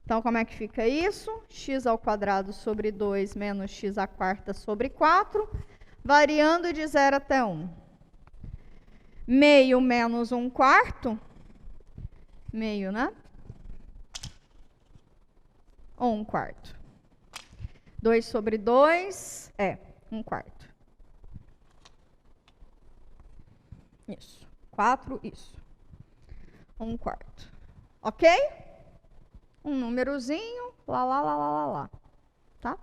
S1: Então, como é que fica isso? X ao quadrado sobre 2 menos x à quarta sobre 4, variando de 0 até 1. Meio menos 1/4. Meio, né? Ou 1/4. 2 sobre 2 é 1/4. Isso. 4, isso. 1/4. Ok? Um númerozinho, lá. Tá?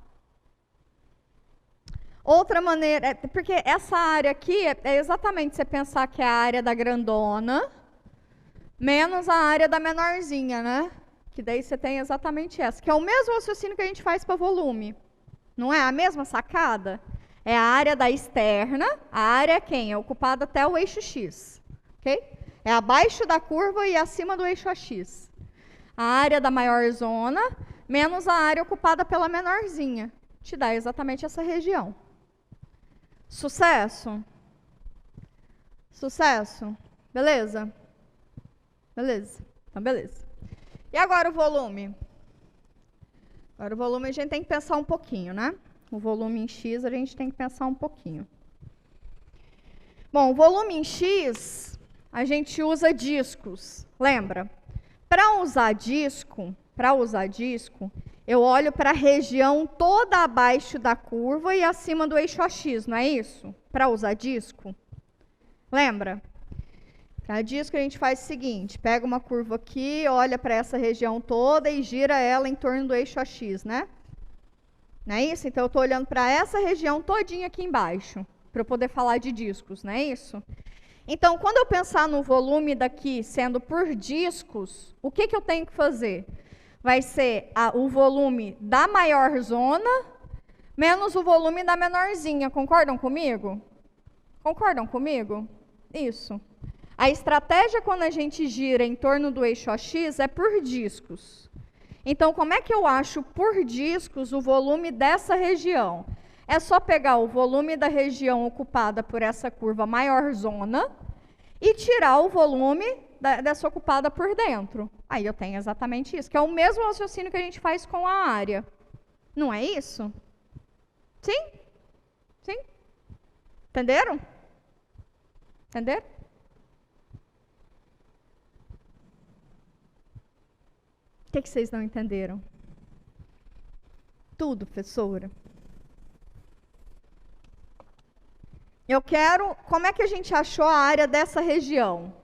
S1: Outra maneira, porque essa área aqui é exatamente você pensar que é a área da grandona menos a área da menorzinha, né? Que daí você tem exatamente essa, que é o mesmo raciocínio que a gente faz para volume. Não é a mesma sacada? É a área da externa, a área é quem? É ocupada até o eixo x, ok? É abaixo da curva e acima do eixo AX. A área da maior zona menos a área ocupada pela menorzinha. Te dá exatamente essa região. Sucesso? Sucesso? Beleza? Beleza. Então, beleza. E agora o volume? Agora o volume a gente tem que pensar um pouquinho, né? O volume em X a gente tem que pensar um pouquinho. Bom, o volume em X a gente usa discos. Lembra? Para usar disco, Eu olho para a região toda abaixo da curva e acima do eixo AX, não é isso? Para usar disco. Lembra? Para disco a gente faz o seguinte, pega uma curva aqui, olha para essa região toda e gira ela em torno do eixo AX, né? Não é isso? Então eu estou olhando para essa região todinha aqui embaixo, para eu poder falar de discos, não é isso? Então, quando eu pensar no volume daqui sendo por discos, o que eu tenho que fazer? Vai ser o volume da maior zona menos o volume da menorzinha. Concordam comigo? Concordam comigo? Isso. A estratégia quando a gente gira em torno do eixo AX é por discos. Então, como é que eu acho por discos o volume dessa região? É só pegar o volume da região ocupada por essa curva maior zona e tirar o volume dessa ocupada por dentro. Aí eu tenho exatamente isso, que é o mesmo raciocínio que a gente faz com a área. Não é isso? Sim? Sim? Entenderam? Entenderam? O que vocês não entenderam? Tudo, professora. Eu quero... Como é que a gente achou a área dessa região?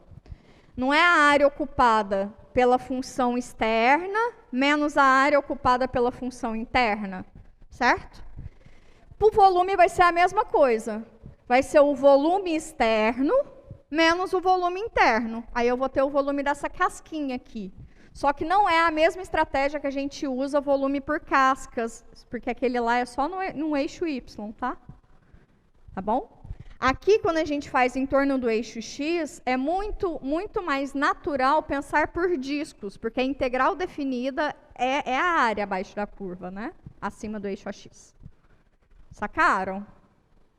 S1: Não é a área ocupada pela função externa menos a área ocupada pela função interna, certo? O volume vai ser a mesma coisa. Vai ser o volume externo menos o volume interno. Aí eu vou ter o volume dessa casquinha aqui. Só que não é a mesma estratégia que a gente usa volume por cascas, porque aquele lá é só no eixo Y, tá? Tá bom? Aqui, quando a gente faz em torno do eixo X, é muito mais natural pensar por discos, porque a integral definida é a área abaixo da curva, né? Acima do eixo AX. Sacaram?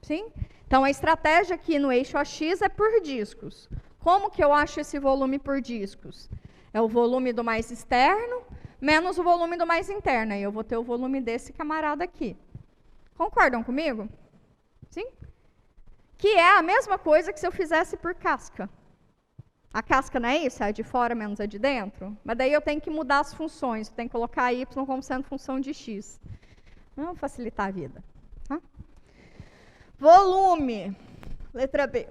S1: Sim? Então, a estratégia aqui no eixo AX é por discos. Como que eu acho esse volume por discos? É o volume do mais externo menos o volume do mais interno. Aí eu vou ter o volume desse camarada aqui. Concordam comigo? Sim? Que é a mesma coisa que se eu fizesse por casca. A casca não é isso? É a de fora menos a de dentro? Mas daí eu tenho que mudar as funções. Eu tenho que colocar y como sendo função de x. Vamos facilitar a vida. Tá? Volume. Letra B.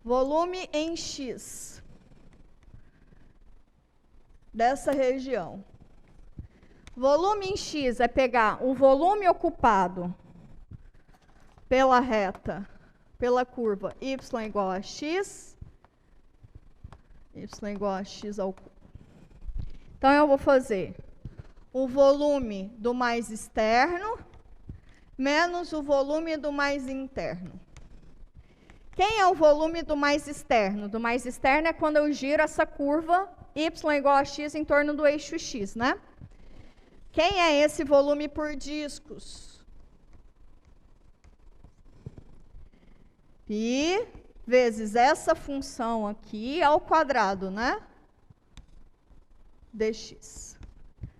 S1: Volume em x. Dessa região. Volume em x é pegar o volume ocupado pela reta, pela curva y igual a x, y igual a x ao cubo. Então, eu vou fazer o volume do mais externo menos o volume do mais interno. Quem é o volume do mais externo? Do mais externo é quando eu giro essa curva y igual a x em torno do eixo x, né? Quem é esse volume por discos? Π vezes essa função aqui ao quadrado, né? Dx.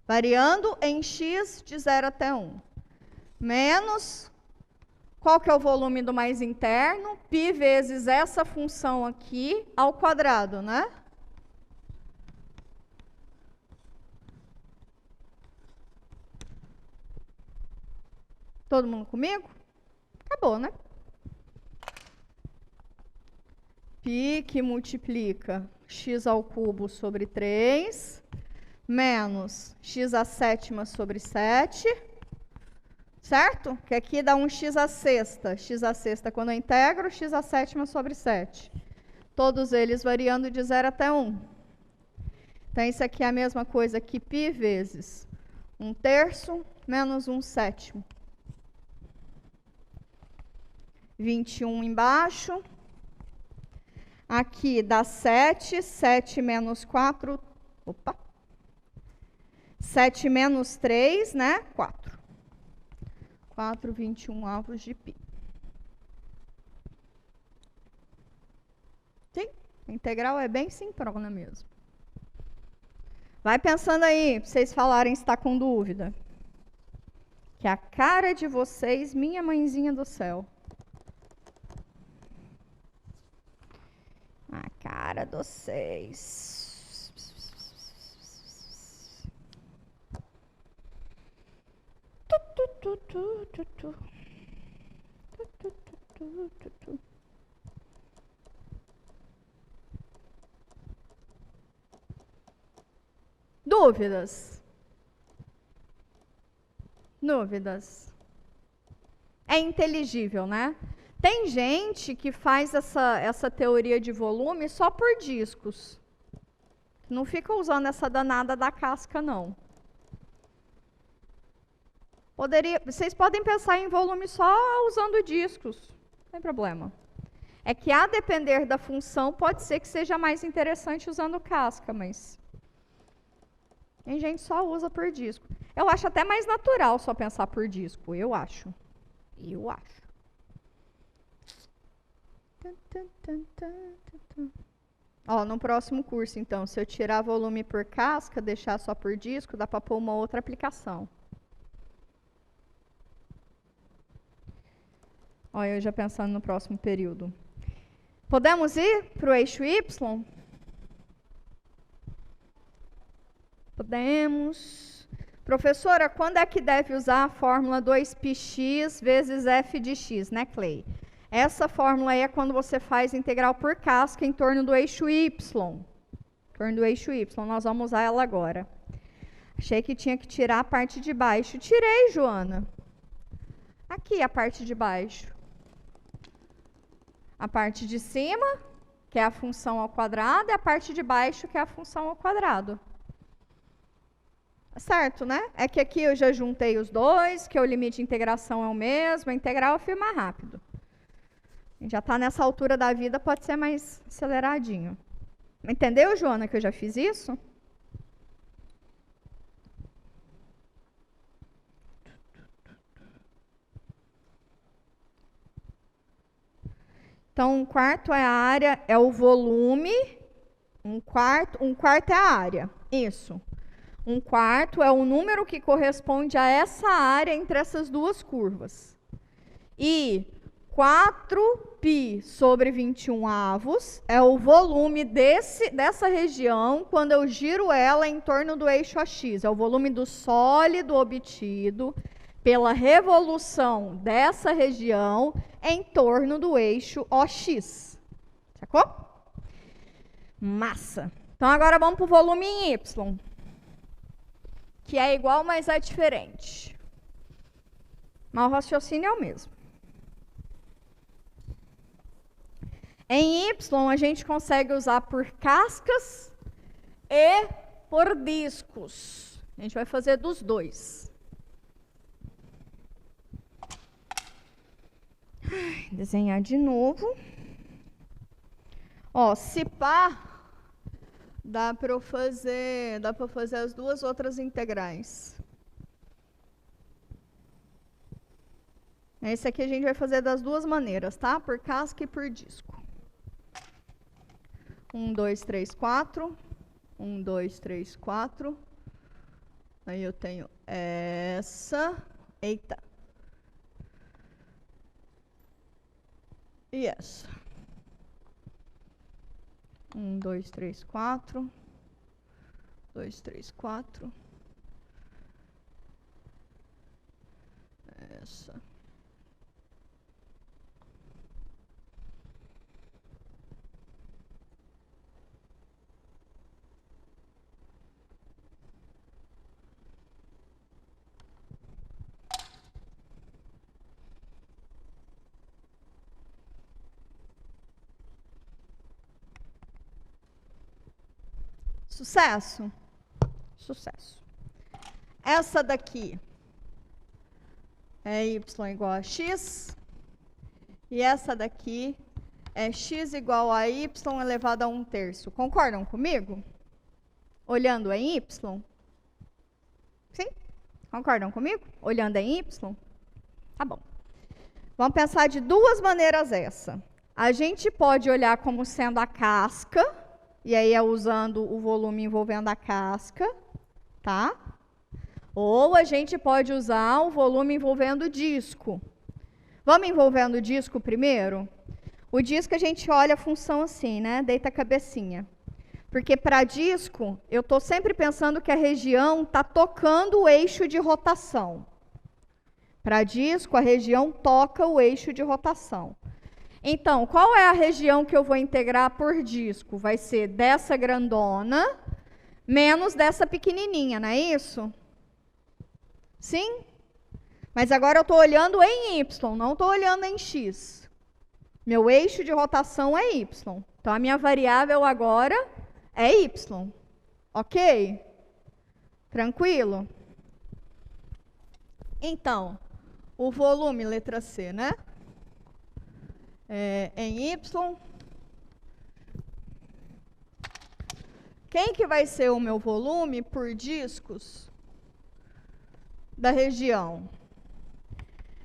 S1: Variando em x de 0 até 1. Menos, qual que é o volume do mais interno? Π vezes essa função aqui ao quadrado, né? Todo mundo comigo? Acabou, né? Π que multiplica x ao cubo sobre 3, menos x à sétima sobre 7, certo? Que aqui dá um x à sexta. X à sexta quando eu integro, x à sétima sobre 7. Todos eles variando de 0 até 1. Então, isso aqui é a mesma coisa que π vezes 1/3 menos 1/7. 21 embaixo. Aqui dá 7, 7 menos 4, opa. 7 menos 3, né? 4. 4, 21 avos de π. Sim, a integral é bem simprona mesmo. Vai pensando aí, pra vocês falarem se está com dúvida. Que a cara de vocês, minha mãezinha do céu. A cara de vocês. Dúvidas? Dúvidas? É inteligível, né? Tem gente que faz essa teoria de volume só por discos. Não fica usando essa danada da casca, não. Vocês podem pensar em volume só usando discos. Não tem problema. É que, a depender da função, pode ser que seja mais interessante usando casca, mas tem gente que só usa por disco. Eu acho até mais natural só pensar por disco. Eu acho. Ó, no próximo curso, então, se eu tirar volume por casca, deixar só por disco, dá para pôr uma outra aplicação. Ó, eu já pensando no próximo período. Podemos ir para o eixo Y? Podemos. Professora, quando é que deve usar a fórmula 2πx vezes f de x, né, Clay? Essa fórmula aí é quando você faz integral por casca em torno do eixo Y. Em torno do eixo Y. Nós vamos usar ela agora. Achei que tinha que tirar a parte de baixo. Tirei, Joana. Aqui a parte de baixo. A parte de cima, que é a função ao quadrado, e a parte de baixo, que é a função ao quadrado. Certo, né? É que aqui eu já juntei os dois, que o limite de integração é o mesmo, a integral fica mais rápido. A gente já está nessa altura da vida, pode ser mais aceleradinho. Entendeu, Joana, que eu já fiz isso? Então, um quarto é a área, é o volume. Um quarto é a área. Isso. Um quarto é o número que corresponde a essa área entre essas duas curvas. E 4π sobre 21 avos é o volume dessa região quando eu giro ela em torno do eixo AX. É o volume do sólido obtido pela revolução dessa região em torno do eixo OX. Sacou? Massa. Então, agora vamos para o volume em Y, que é igual, mas é diferente. Mas o raciocínio é o mesmo. Em Y, a gente consegue usar por cascas e por discos. A gente vai fazer dos dois. Desenhar de novo. Ó, se pá, dá para eu fazer as duas outras integrais. Esse aqui a gente vai fazer das duas maneiras, tá? Por casca e por disco. 1, 2, 3, 4. 1, 2, 3, 4. Aí eu tenho essa. Eita. E essa. 1, 2, 3, 4. 2, 3, 4. Essa. Sucesso? Sucesso. Essa daqui é y igual a x. E essa daqui é x igual a y elevado a 1/3. Concordam comigo? Olhando em y? Sim? Concordam comigo? Olhando em y? Tá bom. Vamos pensar de duas maneiras essa. A gente pode olhar como sendo a casca. E aí é usando o volume envolvendo a casca, tá? Ou a gente pode usar o volume envolvendo o disco. Vamos envolvendo o disco primeiro? O disco a gente olha a função assim, né? Deita a cabecinha. Porque para disco, eu estou sempre pensando que a região está tocando o eixo de rotação. Para disco, a região toca o eixo de rotação. Então, qual é a região que eu vou integrar por disco? Vai ser dessa grandona menos dessa pequenininha, não é isso? Sim? Mas agora eu estou olhando em Y, não estou olhando em X. Meu eixo de rotação é Y. Então, a minha variável agora é Y. Ok? Tranquilo? Então, o volume, letra C, né? Em Y. Quem que vai ser o meu volume por discos da região?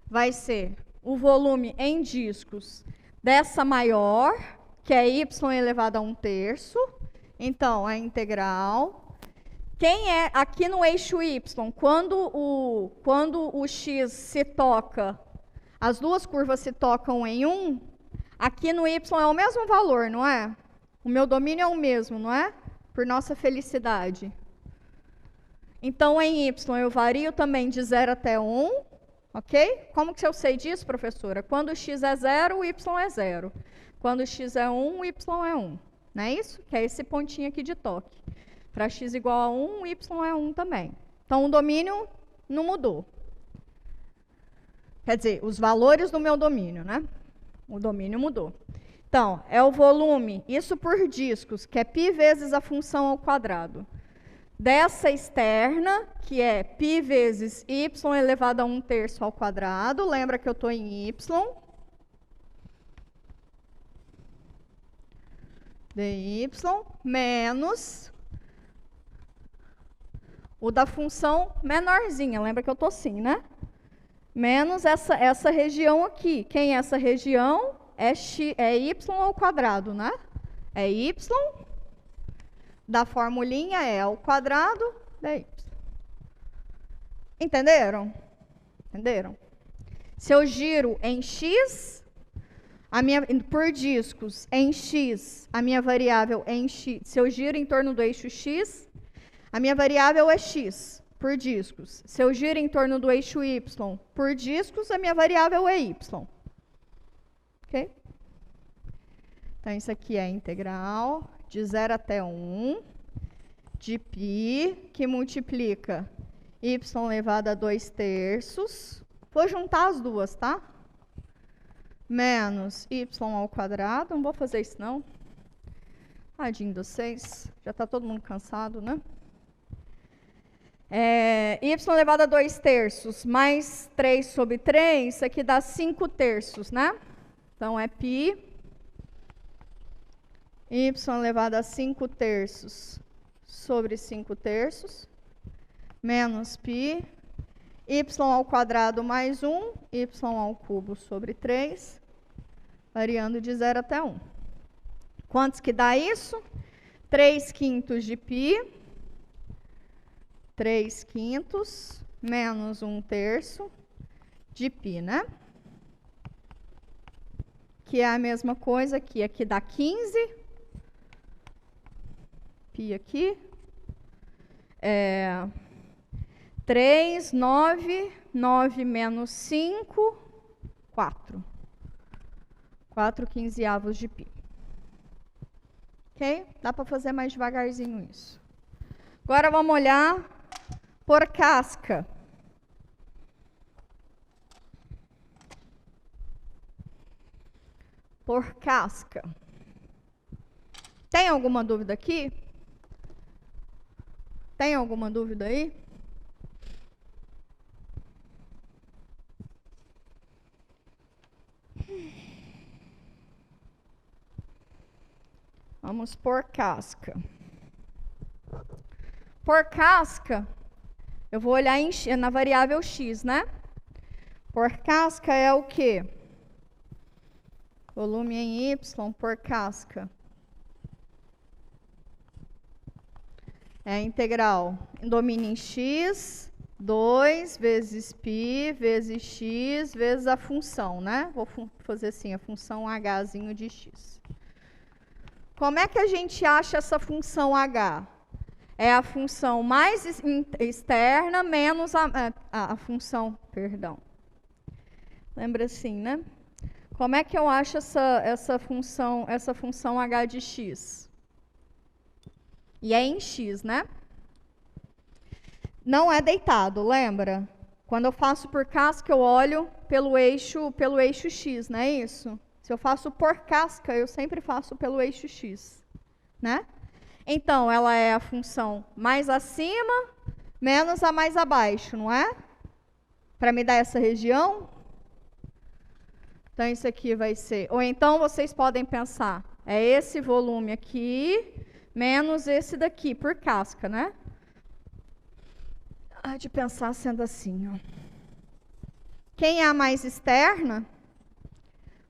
S1: Vai ser o volume em discos dessa maior, que é y elevado a 1/3. Então, a integral. Quem é aqui no eixo y, quando o x se toca, as duas curvas se tocam em 1, aqui no y é o mesmo valor, não é? O meu domínio é o mesmo, não é? Por nossa felicidade. Então, em y eu vario também de 0 até 1. Ok? Como que eu sei disso, professora? Quando x é 0, o y é 0. Quando x é 1, o y é 1. Não é isso? Que é esse pontinho aqui de toque. Para x igual a 1, o y é 1 também. Então, o domínio não mudou. Quer dizer, os valores do meu domínio, né? O domínio mudou. Então, é o volume, isso por discos, que é π vezes a função ao quadrado. Dessa externa, que é π vezes y elevado a 1/3 ao quadrado. Lembra que eu estou em y. dy menos o da função menorzinha. Lembra que eu estou assim, né? Menos essa região aqui. Quem é essa região? É y ao quadrado, né? É y. Da formulinha é ao quadrado da y. Entenderam? Entenderam? Se eu giro em x, por discos, em x, a minha variável é em x. Se eu giro em torno do eixo x, a minha variável é x, por discos. Se eu giro em torno do eixo y, por discos, a minha variável é y. Ok? Então, isso aqui é a integral de 0 até 1 de π, que multiplica y elevado a 2/3. Vou juntar as duas, tá? Menos y ao quadrado. Não vou fazer isso, não. Tadinho de vocês. Já está todo mundo cansado, né? Y elevado a 2/3 mais 3/3, isso aqui dá 5/3, né? Então, é π y elevado a 5/3 sobre 5/3, menos π, y ao quadrado mais 1, y ao cubo sobre 3, variando de 0 até 1. Quantos que dá isso? 3/5 de π, 3/5 menos 1/3 de π, né? Que é a mesma coisa aqui. Aqui dá 15. Π aqui. 3, 9, 9 menos 5, 4. 4/15 de π. Ok? Dá para fazer mais devagarzinho isso. Agora vamos olhar por casca. Por casca. Tem alguma dúvida aqui? Tem alguma dúvida aí? Vamos por casca. Por casca, eu vou olhar na variável x, né? Por casca é o quê? Volume em y por casca. É a integral domínio em x, 2 vezes π vezes x vezes a função, né? Vou fazer assim, a função hzinho de x. Como é que a gente acha essa função h? É a função mais externa menos a função, perdão. Lembra assim, né? Como é que eu acho essa função h de x? E é em x, né? Não é deitado, lembra? Quando eu faço por casca, eu olho pelo eixo x, não é isso? Se eu faço por casca, eu sempre faço pelo eixo x, né? Então, ela é a função mais acima menos a mais abaixo, não é? Para me dar essa região. Então, isso aqui vai ser... Ou então, vocês podem pensar, é esse volume aqui menos esse daqui, por casca, né? De pensar sendo assim, ó. Quem é a mais externa?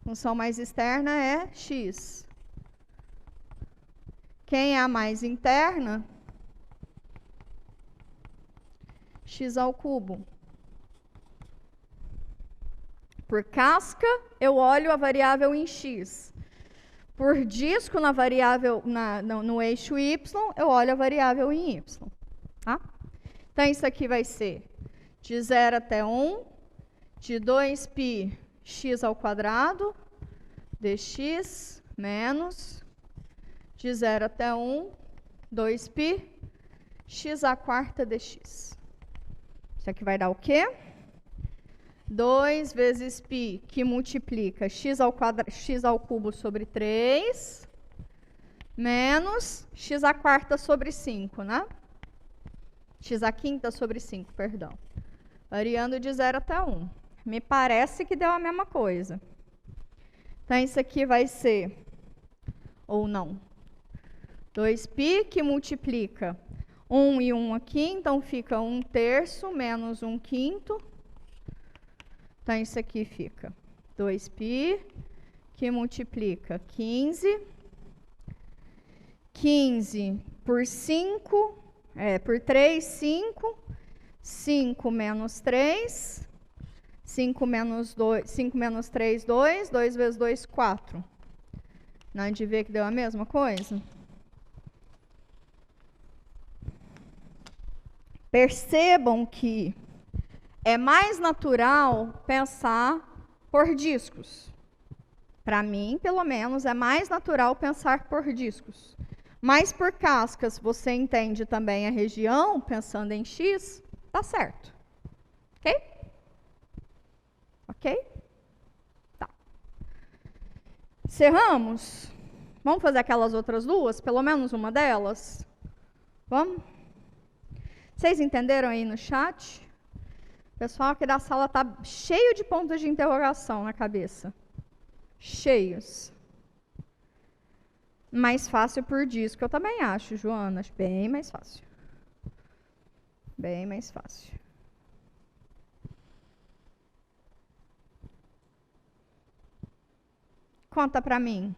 S1: A função mais externa é x. Quem é a mais interna? X ao cubo. Por casca, eu olho a variável em x. Por disco na variável, no eixo y, eu olho a variável em y. Tá? Então, isso aqui vai ser de 0 até 1, de 2π x ao quadrado, dx, menos, de 0 até 1, 2π x à quarta dx. Isso aqui vai dar o quê? 2 vezes π, que multiplica x ao cubo sobre 3, menos x à quarta sobre 5, né? X à quinta sobre 5, perdão. Variando de 0 até 1. Me parece que deu a mesma coisa. Então, isso aqui vai ser, ou não, 2π que multiplica 1 e 1 aqui, então fica 1/3 menos 1/5. Então, isso aqui fica 2π que multiplica 15. 15 por 5... por 3, 5. 5 menos 3. 5 menos 3, 2. 2 vezes 2, 4. Não é de ver que deu a mesma coisa? Percebam que é mais natural pensar por discos. Para mim, pelo menos, é mais natural pensar por discos. Mas por cascas, você entende também a região, pensando em x, tá certo. Ok? Ok? Tá. Encerramos? Vamos fazer aquelas outras duas? Pelo menos uma delas? Vamos? Vocês entenderam aí no chat? O pessoal aqui da sala tá cheio de pontos de interrogação na cabeça. Cheios. Mais fácil por disco, eu também acho, Joana. Acho bem mais fácil. Bem mais fácil. Conta pra mim.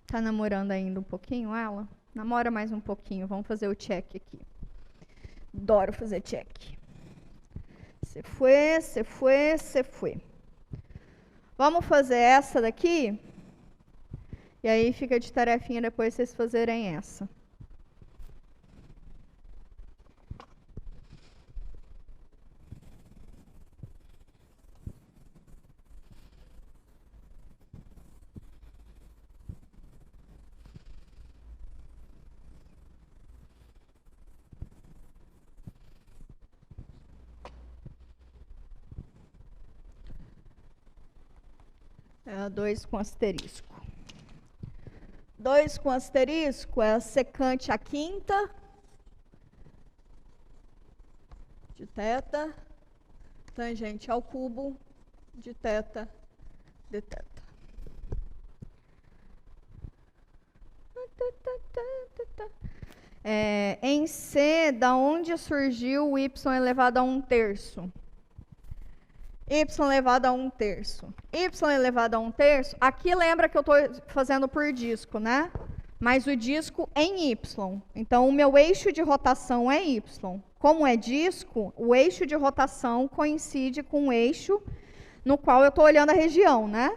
S1: Tá namorando ainda um pouquinho ela? Namora mais um pouquinho, vamos fazer o check aqui. Adoro fazer check. Você foi, você foi, você foi. Vamos fazer essa daqui? E aí fica de tarefinha depois vocês fazerem essa. É 2 com asterisco. 2 com asterisco é a secante à quinta de θ, tangente ao cubo de θ de θ. Em C, da onde surgiu o y elevado a 1/3? Y elevado a 1/3. Y elevado a 1/3, aqui lembra que eu estou fazendo por disco, né? Mas o disco em Y. Então, o meu eixo de rotação é Y. Como é disco, o eixo de rotação coincide com o eixo no qual eu estou olhando a região, né?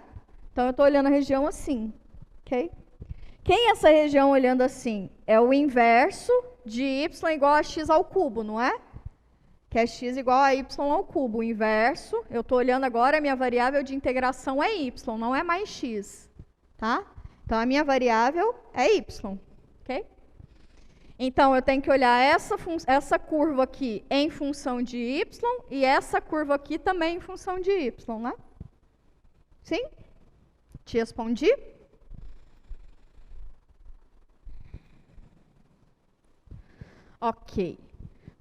S1: Então, eu estou olhando a região assim, ok? Quem é essa região olhando assim? É o inverso de y igual a x ao cubo, não é? que é x igual a y ao cubo. O inverso, eu estou olhando agora, a minha variável de integração é y, não é mais x. Tá? Então, a minha variável é y. Ok? Então, eu tenho que olhar essa curva aqui em função de y e essa curva aqui também em função de y, né? Sim? Te respondi? Ok.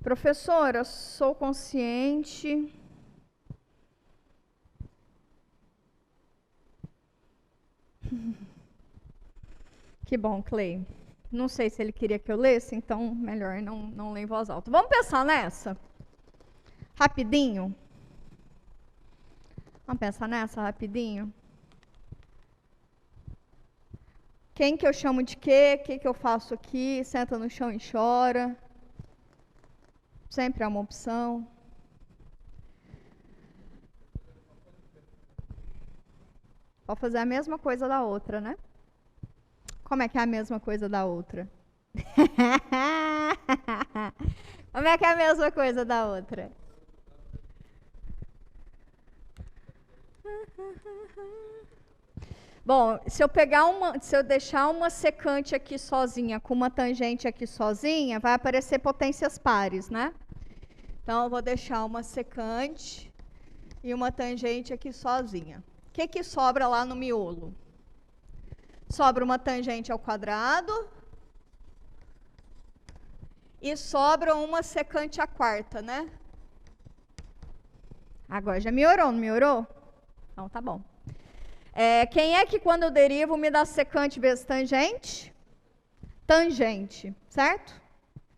S1: Professora, sou consciente. Que bom, Clay. Não sei se ele queria que eu lesse, então melhor não ler em voz alta. Vamos pensar nessa? Rapidinho? Vamos pensar nessa rapidinho? Quem que eu chamo de quê? O que que eu faço aqui? Senta no chão e chora. Sempre é uma opção. Pode fazer a mesma coisa da outra, né? Como é que é a mesma coisa da outra? Como é que é a mesma coisa da outra? Bom, se eu deixar uma secante aqui sozinha com uma tangente aqui sozinha, vai aparecer potências pares, né? Então, eu vou deixar uma secante e uma tangente aqui sozinha. O que que sobra lá no miolo? Sobra uma tangente ao quadrado e sobra uma secante à quarta, né? Agora já melhorou, não melhorou? Então, tá bom. Quem é que quando eu derivo me dá secante vezes tangente? Tangente, certo?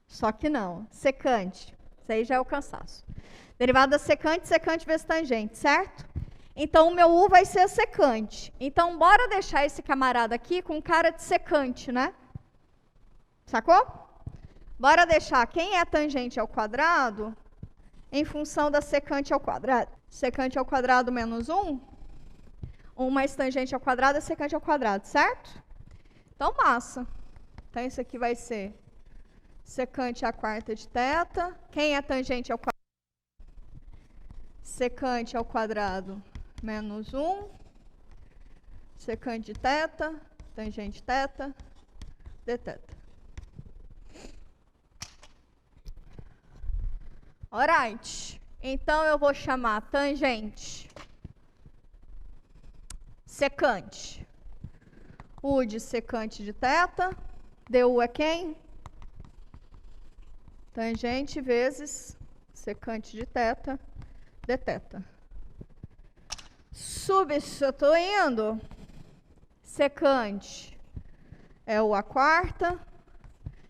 S1: Só que não, secante. Isso aí já é o cansaço. Derivada da secante, secante vezes tangente, certo? Então, o meu u vai ser secante. Então, bora deixar esse camarada aqui com cara de secante, né? Sacou? Bora deixar quem é tangente ao quadrado em função da secante ao quadrado. Secante ao quadrado menos 1. 1 mais tangente ao quadrado é secante ao quadrado, certo? Então, massa. Então, isso aqui vai ser secante à quarta de θ. Quem é tangente ao quadrado? Secante ao quadrado menos 1. Secante de θ, tangente θ, dθ. Alright. Então, eu vou chamar tangente secante. U de secante de θ. Du é quem? Tangente vezes secante de θ, dθ. Substituindo, secante é u à quarta,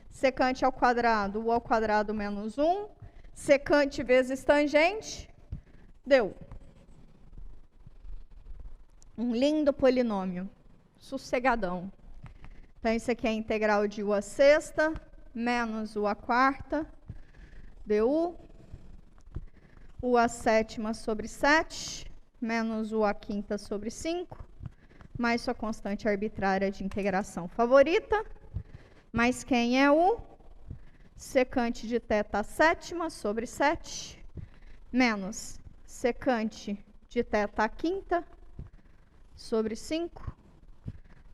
S1: secante ao quadrado, u ao quadrado menos 1, secante vezes tangente, deu. Um lindo polinômio, sossegadão. Então, isso aqui é a integral de u à sexta, menos u à quarta, du, u à sétima sobre 7, menos u à quinta sobre 5, mais sua constante arbitrária de integração favorita, mais quem é u? Secante de θ sétima sobre 7, menos secante de θ quinta sobre 5,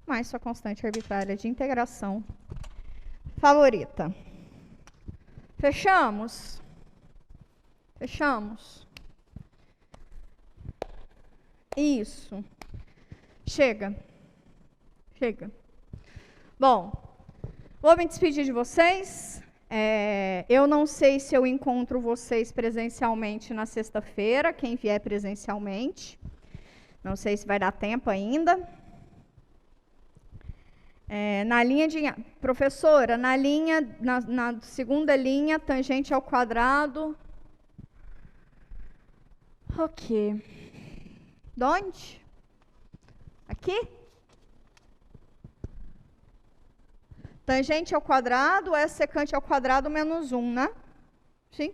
S1: mais sua constante arbitrária de integração favorita. Fechamos? Fechamos? Isso. Chega. Chega. Bom, vou me despedir de vocês. Eu não sei se eu encontro vocês presencialmente na sexta-feira, quem vier presencialmente. Não sei se vai dar tempo ainda. Na linha de... Professora, na segunda linha, tangente ao quadrado. Ok. De onde? Aqui? Tangente ao quadrado é secante ao quadrado menos 1, né? Sim?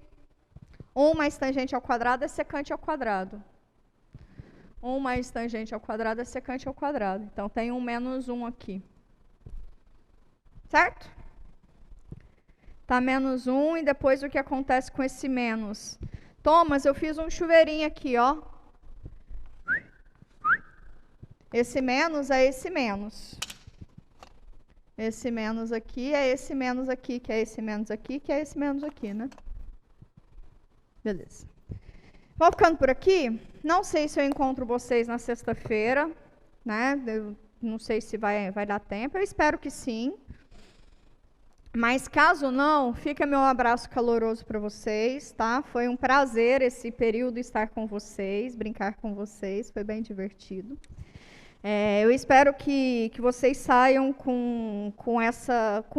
S1: 1 mais tangente ao quadrado é secante ao quadrado. 1 mais tangente ao quadrado é secante ao quadrado. Então, tem um menos 1 aqui. Certo? Tá menos 1, e depois o que acontece com esse menos? Thomas, eu fiz um chuveirinho aqui, ó. Esse menos é esse menos. Esse menos aqui é esse menos aqui, que é esse menos aqui, que é esse menos aqui, né? Beleza. Vou ficando por aqui. Não sei se eu encontro vocês na sexta-feira, né? Eu não sei se vai dar tempo. Eu espero que sim. Mas caso não, fica meu abraço caloroso para vocês, tá? Foi um prazer esse período estar com vocês, brincar com vocês, foi bem divertido. Eu espero que vocês saiam com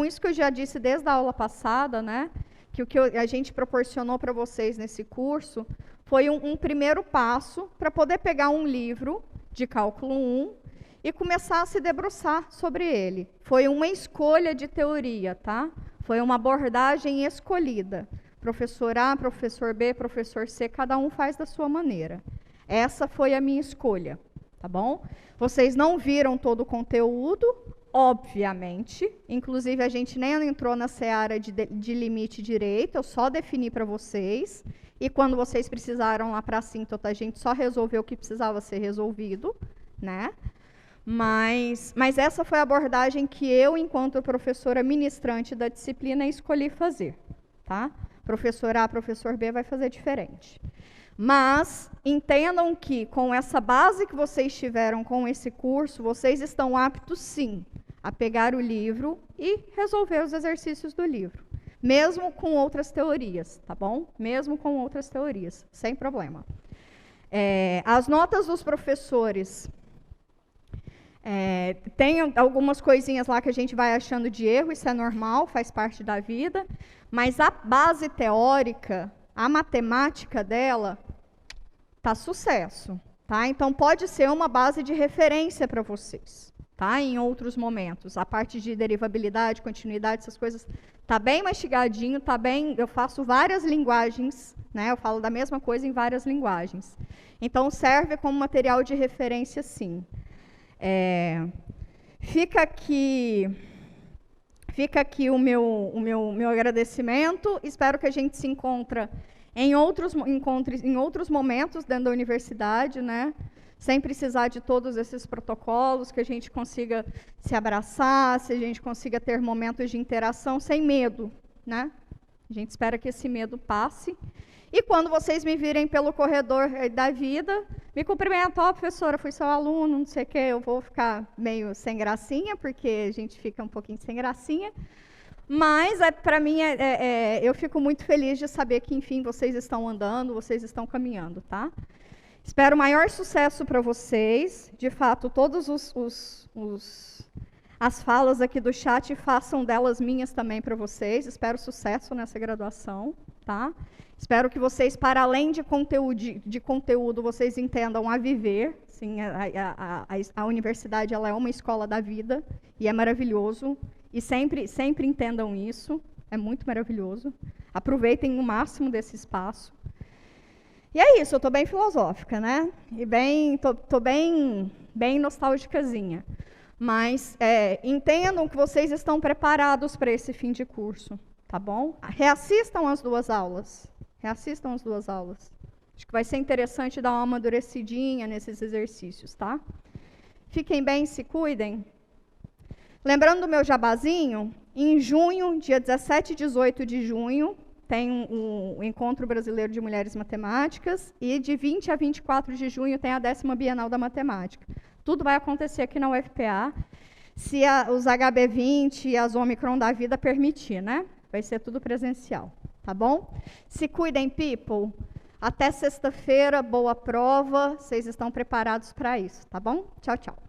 S1: isso que eu já disse desde a aula passada, né? Que o que a gente proporcionou para vocês nesse curso foi um primeiro passo para poder pegar um livro de cálculo 1 e começar a se debruçar sobre ele. Foi uma escolha de teoria, tá? Foi uma abordagem escolhida. Professor A, professor B, professor C, cada um faz da sua maneira. Essa foi a minha escolha, tá bom? Vocês não viram todo o conteúdo, obviamente. Inclusive, a gente nem entrou na seara de limite direito, eu só defini para vocês. E quando vocês precisaram lá para a assíntota, a gente só resolveu o que precisava ser resolvido, né? Mas essa foi a abordagem que eu, enquanto professora ministrante da disciplina, escolhi fazer, tá? Professor A, professor B vai fazer diferente. Mas entendam que, com essa base que vocês tiveram com esse curso, vocês estão aptos, sim, a pegar o livro e resolver os exercícios do livro. Mesmo com outras teorias, tá bom? Mesmo com outras teorias, sem problema. As notas dos professores... tem algumas coisinhas lá que a gente vai achando de erro, isso é normal, faz parte da vida, mas a base teórica, a matemática dela, tá sucesso, tá? Então, pode ser uma base de referência para vocês, tá? Em outros momentos. A parte de derivabilidade, continuidade, essas coisas, tá bem mastigadinho, tá bem... Eu faço várias linguagens, né? Eu falo da mesma coisa em várias linguagens. Então, serve como material de referência, sim. Fica aqui o meu agradecimento. Espero que a gente se encontre em outros momentos dentro da universidade, né? Sem precisar de todos esses protocolos, que a gente consiga se abraçar, se a gente consiga ter momentos de interação sem medo, né? A gente espera que esse medo passe. E quando vocês me virem pelo corredor da vida, me cumprimentam, ó, professora, fui seu aluno, não sei o quê, eu vou ficar meio sem gracinha, porque a gente fica um pouquinho sem gracinha. Mas, para mim, eu fico muito feliz de saber que, enfim, vocês estão andando, vocês estão caminhando, tá? Espero o maior sucesso para vocês. De fato, todas as falas aqui do chat, façam delas minhas também para vocês. Espero sucesso nessa graduação, tá? Espero que vocês, para além de conteúdo, vocês entendam a viver. Sim, a universidade ela é uma escola da vida e é maravilhoso. E sempre entendam isso, é muito maravilhoso. Aproveitem o máximo desse espaço. E é isso, eu estou bem filosófica, né? E estou bem nostálgicazinha. Mas entendam que vocês estão preparados para esse fim de curso, tá bom? Reassistam as duas aulas. Reassistam as duas aulas. Acho que vai ser interessante dar uma amadurecidinha nesses exercícios, tá? Fiquem bem, se cuidem. Lembrando do meu jabazinho, em junho, dia 17 e 18 de junho, tem o Encontro Brasileiro de Mulheres Matemáticas, e de 20 a 24 de junho tem a 10ª Bienal da Matemática. Tudo vai acontecer aqui na UFPA, se os HB20 e as Omicron da vida permitir, né? Vai ser tudo presencial, tá bom? Se cuidem, people. Até sexta-feira, boa prova. Vocês estão preparados para isso, tá bom? Tchau, tchau.